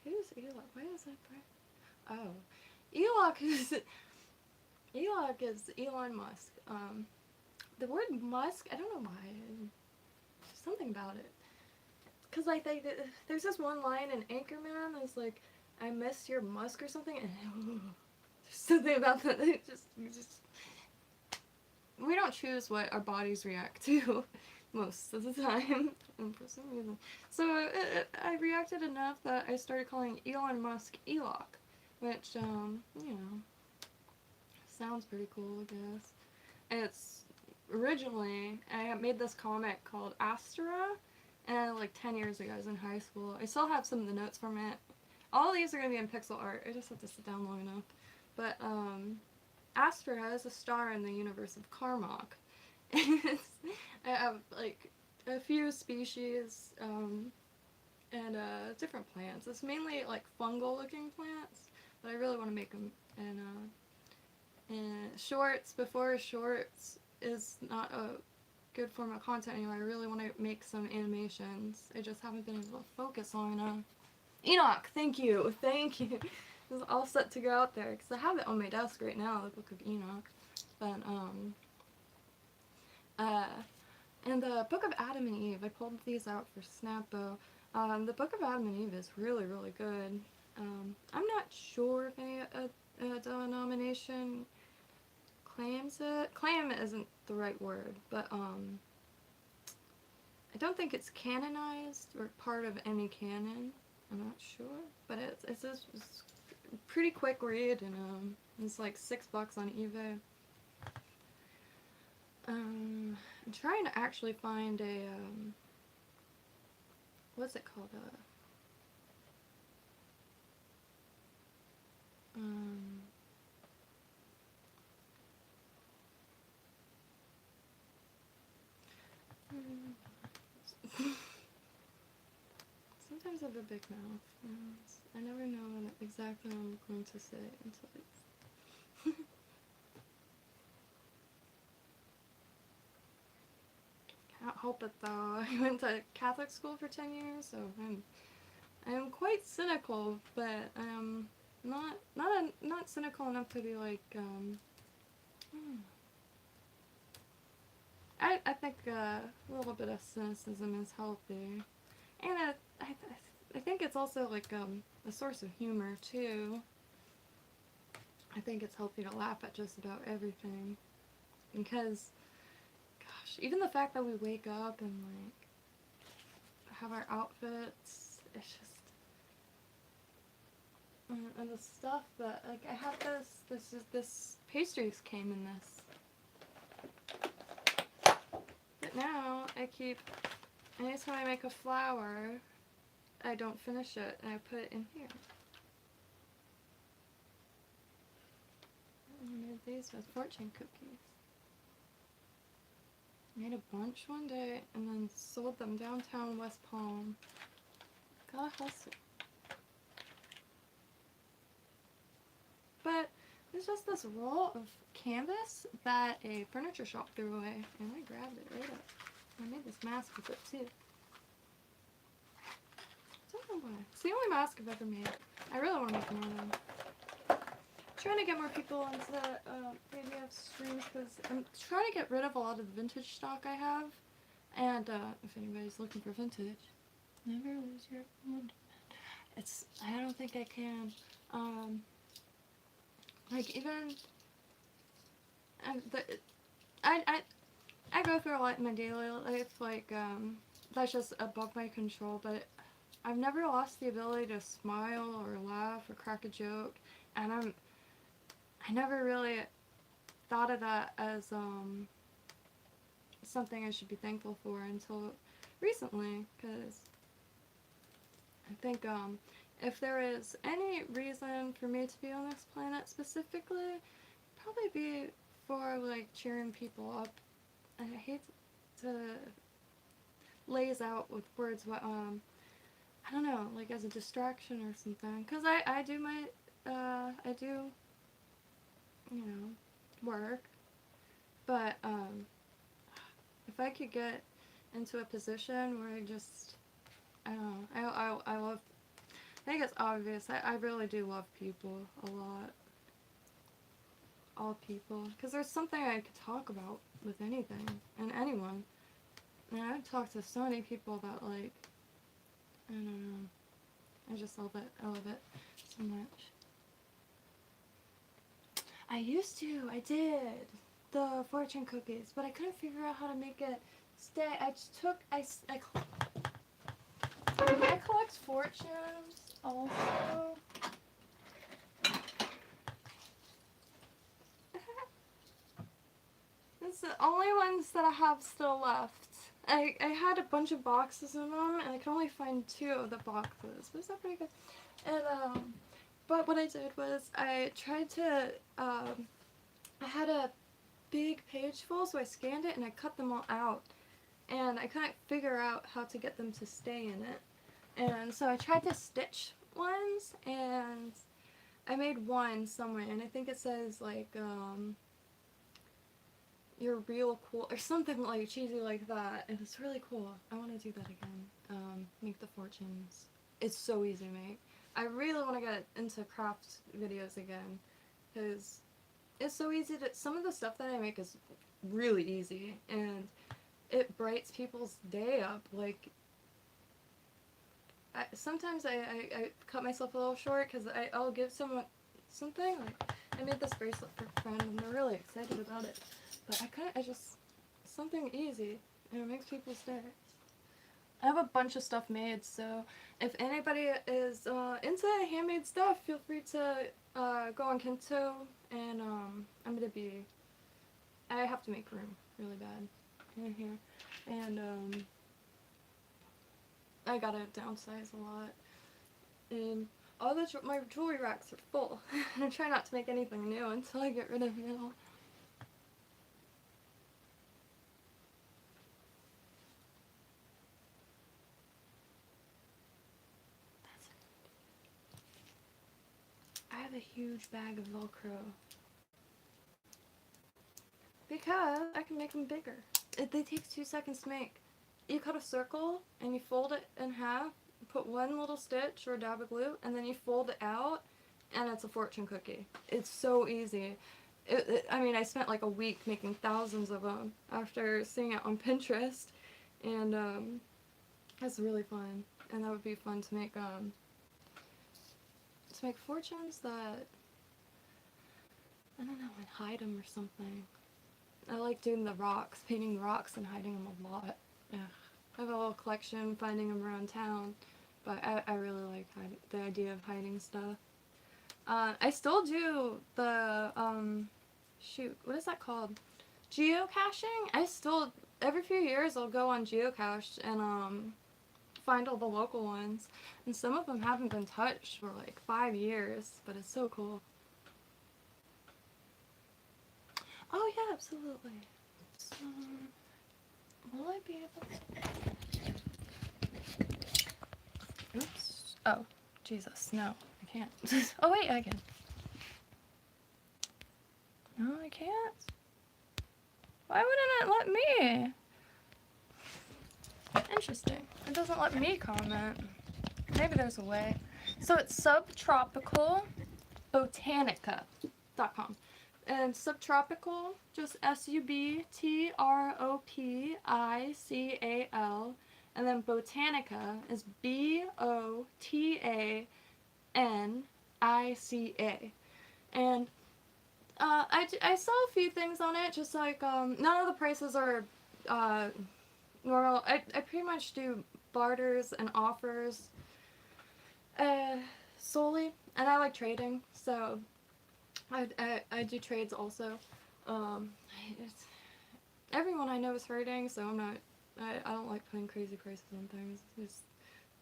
Who's Enoch? Why is that bright? Oh. Enoch is Elon Musk. The word Musk, I don't know why. Something about it. Because, like, there's this one line in Anchorman that's like, I miss your Musk or something, and there's something about that. We don't choose what our bodies react to most of the time, for some reason. So I reacted enough that I started calling Elon Musk Eloch, which, sounds pretty cool, I guess. And it's originally, I made this comic called Astera, and like 10 years ago I was in high school. I still have some of the notes from it. All of these are going to be in pixel art. I just have to sit down long enough. But, Astera is a star in the universe of Karmok. I have, like, a few species, and different plants. It's mainly, like, fungal-looking plants, but I really want to make them in shorts. Before shorts is not a good form of content anymore. I really want to make some animations. I just haven't been able to focus long enough. Enoch, thank you. It's all set to go out there, because I have it on my desk right now, the Book of Enoch. But, and the Book of Adam and Eve, I pulled these out for Snapbo. The Book of Adam and Eve is really, really good. I'm not sure if any denomination claims it. Claim isn't the right word, but, I don't think it's canonized or part of any canon. I'm not sure, but it's a pretty quick read, and it's like $6 on eBay. I'm trying to actually find a what's it called? Sometimes I have a big mouth. I never know exactly what I'm going to say until it's... Can't help it though. I went to Catholic school for 10 years, so I'm quite cynical, but I'm not cynical enough to be like, I think a little bit of cynicism is healthy. And I think it's also like a source of humor too. I think it's healthy to laugh at just about everything, because, gosh, even the fact that we wake up and like have our outfits, it's just, and the stuff that, like, I have this pastries came in this, but now anytime I make a flower, I don't finish it, and I put it in here. I made these with fortune cookies. Made a bunch one day, and then sold them downtown West Palm. Gotta hustle. But there's just this roll of canvas that a furniture shop threw away, and I grabbed it right up. I made this mask with it too. I don't know why. It's the only mask I've ever made. I really want to make more of them. Trying to get more people into ABF streams, because I'm trying to get rid of a lot of the vintage stock I have. And if anybody's looking for vintage, never lose your wonderment. I don't think I can. Like, even I go through a lot in my daily life, like, that's just above my control, but I've never lost the ability to smile or laugh or crack a joke, and I never really thought of that as something I should be thankful for until recently, because I think if there is any reason for me to be on this planet specifically, it'd probably be for, like, cheering people up. I hate to lays out with words, but I don't know, like as a distraction or something, because I do my you know, work, but if I could get into a position where I just, I don't know, I love, I think it's obvious, I really do love people a lot. All people, because there's something I could talk about with anything and anyone, and I've talked to so many people that, like, I don't know, I just love it, I love it so much. I did the fortune cookies, but I couldn't figure out how to make it stay. I collect fortunes also. the only ones that I have still left. I had a bunch of boxes of them, and I could only find 2 of the boxes. But is that pretty good? And, but what I did was I tried to, I had a big page full, so I scanned it and I cut them all out. And I couldn't figure out how to get them to stay in it. And so I tried to stitch ones, and I made one somewhere, and I think it says, like, you're real cool, or something like cheesy like that. And it's really cool. I want to do that again. Make the fortunes. It's so easy to make. I really want to get into craft videos again, because it's so easy to, some of the stuff that I make is really easy, and it brightens people's day up. Like, sometimes I cut myself a little short, because I'll give someone something, like, I made this bracelet for a friend, and they're really excited about it. But I just, something easy, and it makes people's day. I have a bunch of stuff made, so if anybody is into handmade stuff, feel free to go on KYNTO, and I'm gonna be, I have to make room really bad in here, and I gotta downsize a lot, and all the my jewelry racks are full. I try not to make anything new until I get rid of it all. I have a huge bag of Velcro because I can make them bigger. They take 2 seconds to make. You cut a circle and you fold it in half, put one little stitch or a dab of glue, and then you fold it out, and it's a fortune cookie. It's so easy. I mean, I spent like a week making thousands of them after seeing it on Pinterest, and it's really fun. And that would be fun to make fortunes that, I don't know, and hide them or something. I like doing the rocks, painting the rocks and hiding them a lot. Yeah. I have a little collection, finding them around town, but I really like the idea of hiding stuff. I still do the, shoot, what is that called? Geocaching? I still, every few years I'll go on Geocache and, find all the local ones. And some of them haven't been touched for like 5 years, but it's so cool. Oh yeah, absolutely. So, will I be able to... Oops. Oh, Jesus, no, I can't. Oh wait, I can. No, I can't. Why wouldn't it let me? Interesting. It doesn't let me comment. Maybe there's a way. So it's Subtropical Botanica.com. And Subtropical, just SUBTROPICAL. And then Botanica is BOTANICA. And I saw a few things on it, just like, none of the prices are normal. I pretty much do barters and offers solely, and I like trading, so I do trades also. Everyone I know is hurting, so I don't like putting crazy prices on things. Just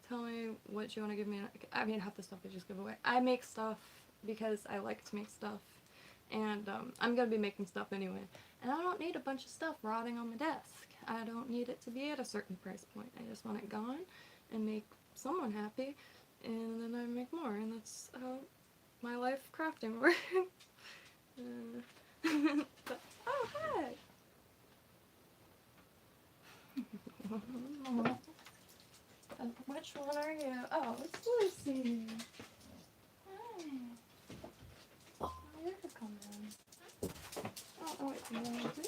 tell me what you want to give me. I mean, half the stuff I just give away. I make stuff because I like to make stuff, and I'm gonna be making stuff anyway, and I don't need a bunch of stuff rotting on my desk. I don't need it to be at a certain price point. I just want it gone and make someone happy, and then I make more, and that's how my life crafting works. But, oh, hi! Which one are you? Oh, it's Lucy. Hi. Oh, you're coming. Oh, wait, you want to do it?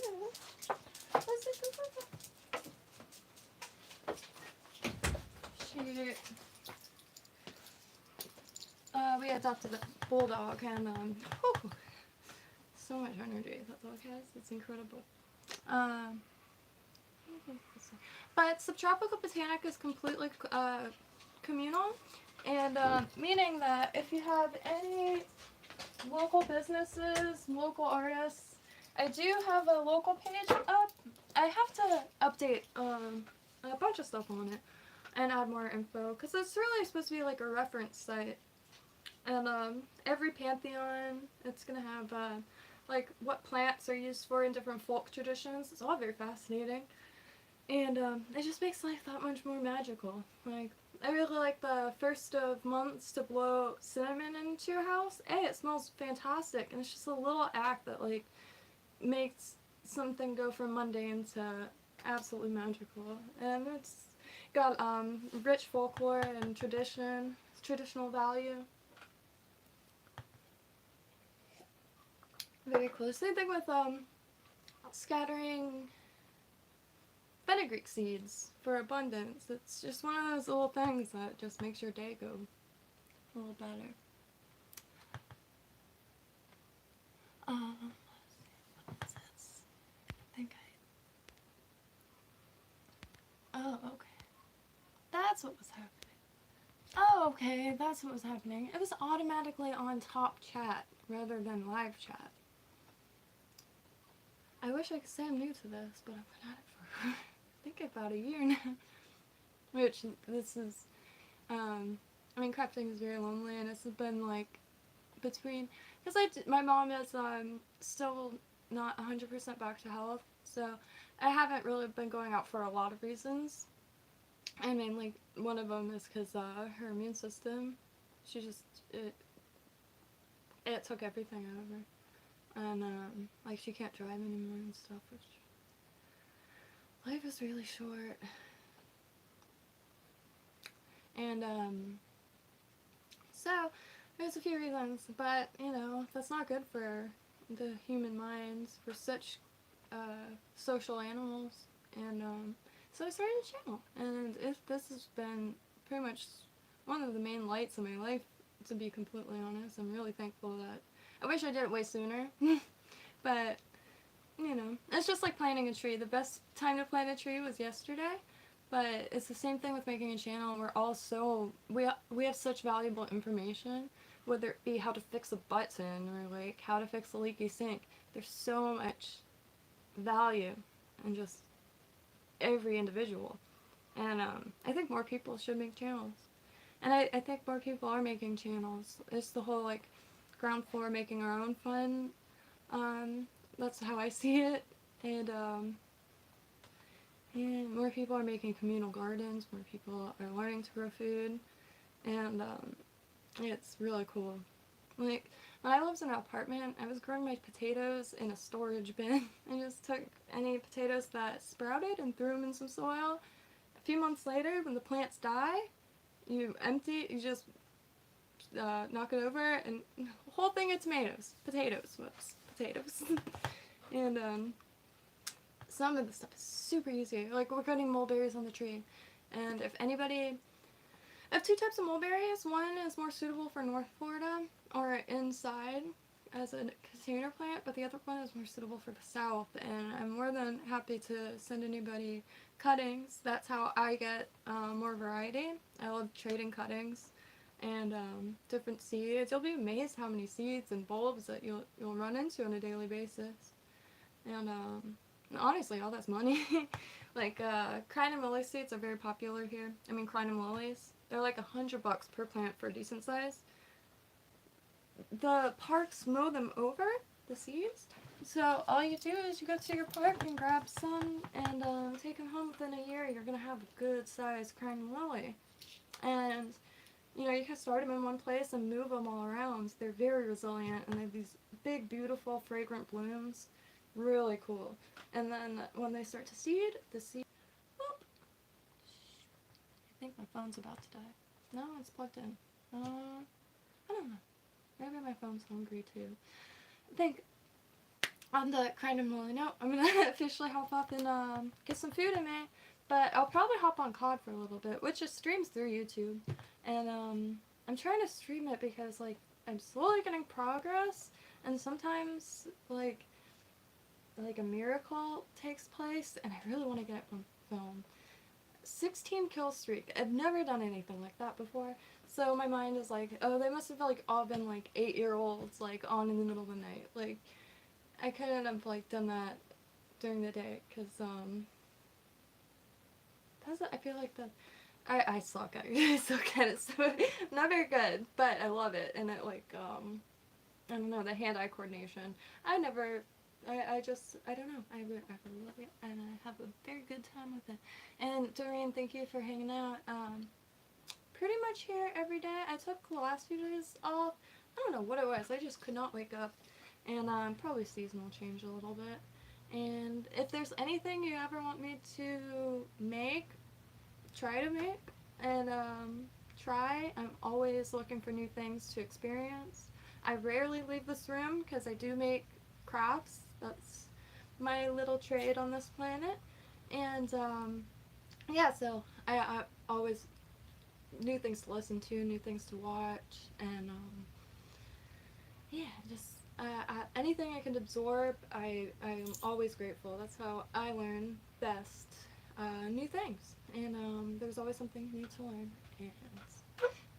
We adopted a bulldog, and so much energy that dog has. It's incredible. But Subtropical Botanic is completely communal, and meaning that if you have any local businesses, local artists, I do have a local page up. I have to update a bunch of stuff on it and add more info because it's really supposed to be like a reference site. And every pantheon, it's gonna have like what plants are used for in different folk traditions. It's all very fascinating, and it just makes life that much more magical. Like I really like the first of months to blow cinnamon into your house. A, it smells fantastic, and it's just a little act that like makes something go from mundane to absolutely magical. And it's got rich folklore and traditional value. Very cool. Same thing with scattering fenugreek seeds for abundance. It's just one of those little things that just makes your day go a little better. What is this? I think oh, okay. That's what was happening. Oh, okay, that's what was happening. It was automatically on top chat rather than live chat. I wish I could say I'm new to this, but I've been at it for I think about a year now. Which this is, I mean, crafting is very lonely, and it's been like between, because my mom is still not 100% back to health, so I haven't really been going out for a lot of reasons. I mean, like one of them is because her immune system, she just it took everything out of her. And, like, she can't drive anymore and stuff, which... Life is really short. And, so, there's a few reasons, but, you know, that's not good for the human minds. We're such, social animals, and, so I started a channel. And this has been pretty much one of the main lights of my life, to be completely honest. I'm really thankful that I wish I did it way sooner, but, you know, it's just like planting a tree. The best time to plant a tree was yesterday, but it's the same thing with making a channel. We're all so, we have such valuable information, whether it be how to fix a button or, like, how to fix a leaky sink. There's so much value in just every individual, and I think more people should make channels. And I think more people are making channels. It's the whole, like, ground floor making our own fun. That's how I see it. And more people are making communal gardens. More people are learning to grow food. And it's really cool. Like, when I lived in an apartment, I was growing my potatoes in a storage bin. I just took any potatoes that sprouted and threw them in some soil. A few months later, when the plants die, you empty, you just knock it over, and the whole thing of tomatoes. Potatoes. And some of the stuff is super easy. Like, we're cutting mulberries on the tree. And if anybody... I have two types of mulberries. One is more suitable for North Florida, or inside as a container plant, but the other one is more suitable for the South. And I'm more than happy to send anybody cuttings. That's how I get more variety. I love trading cuttings and different seeds. You'll be amazed how many seeds and bulbs that you'll run into on a daily basis. And honestly, all that's money. Like, Crinum lily seeds are very popular here. I mean, Crinum lilies. They're like $100 per plant for a decent size. The parks mow them over, the seeds. So all you do is you go to your park and grab some and take them home. Within a year, you're going to have a good sized Crinum lily. And, you know, you can start them in one place and move them all around. They're very resilient, and they have these big, beautiful, fragrant blooms. Really cool. And then when they start to seed, the seed... Whoop. I think my phone's about to die. No, it's plugged in. I don't know. Maybe my phone's hungry too. I think on the Crinum lily note, I'm going to officially hop up and get some food in me. But I'll probably hop on COD for a little bit, which just streams through YouTube. And I'm trying to stream it because, like, I'm slowly getting progress. And sometimes, like a miracle takes place, and I really want to get it on film. 16 kill streak. I've never done anything like that before. So my mind is like, oh, they must have, like, all been, like, 8-year-olds, like, on in the middle of the night. Like, I couldn't have like done that during the day because I feel like I suck at it. I suck at it, so not very good, but I love it, and it like I don't know, the hand-eye coordination. I never, I just, I don't know, I really love it, and I have a very good time with it. And Doreen, thank you for hanging out. Pretty much here every day. I took the last few days off. I don't know what it was. I just could not wake up, and probably seasonal change a little bit. And if there's anything you ever want me to make, try to make, and try. I'm always looking for new things to experience. I rarely leave this room because I do make crafts. That's my little trade on this planet. And yeah, so I always new things to listen to, new things to watch, and yeah, just anything I can absorb, I'm always grateful. That's how I learn best new things. And there's always something new to learn. And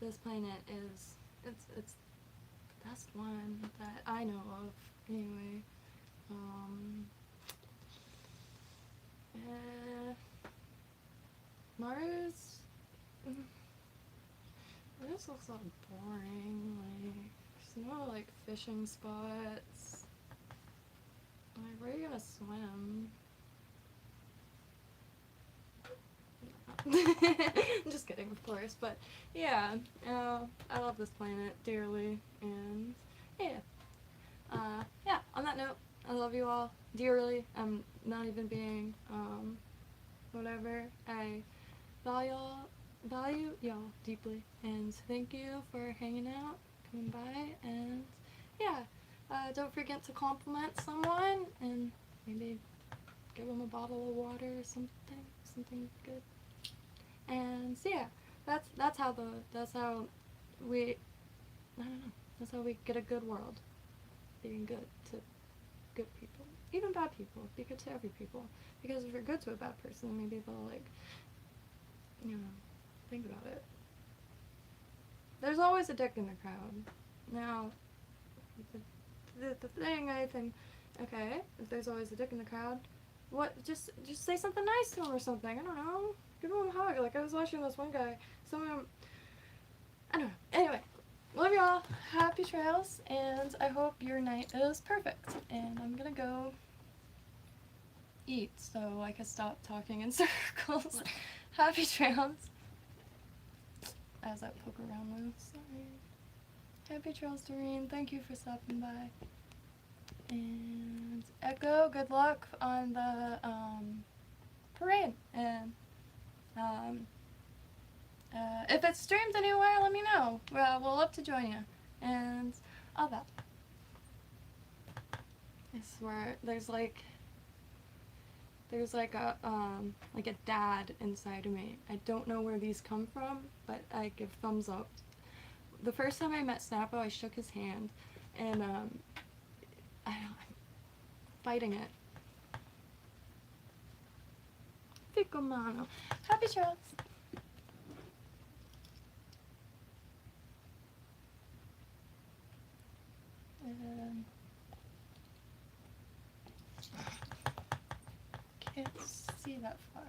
this planet is it's the best one that I know of. Anyway, Mars. This looks all boring. Like, there's no like fishing spots. Like, where are you gonna swim? I'm just kidding, of course, but yeah, I love this planet dearly, and yeah, yeah. On that note, I love you all dearly. I'm not even being whatever. I value y'all deeply, and thank you for hanging out, coming by, and yeah, don't forget to compliment someone, and maybe give them a bottle of water or something good. And so yeah, that's how we, I don't know, that's how we get a good world. Being good to good people, even bad people. Be good to every people, because if you're good to a bad person, maybe they'll like, you know, think about it. There's always a dick in the crowd. Now, the thing I think, okay, if there's always a dick in the crowd, what? Just say something nice to him or something. I don't know. Give him a hug. Like I was watching this one guy. Someone, I don't know. Anyway, love y'all. Happy trails, and I hope your night is perfect. And I'm gonna go eat so I can stop talking in circles. Happy trails. As that poke around moves. Sorry. Happy trails, Doreen. Thank you for stopping by. And Echo, good luck on the parade. And if it's streamed anywhere, let me know. We'll love to join you. And all that. I swear, there's like a dad inside of me. I don't know where these come from, but I give thumbs up. The first time I met Snappo, I shook his hand, and I don't know, I'm fighting it. Fico mano. Happy trails. Can't see that far.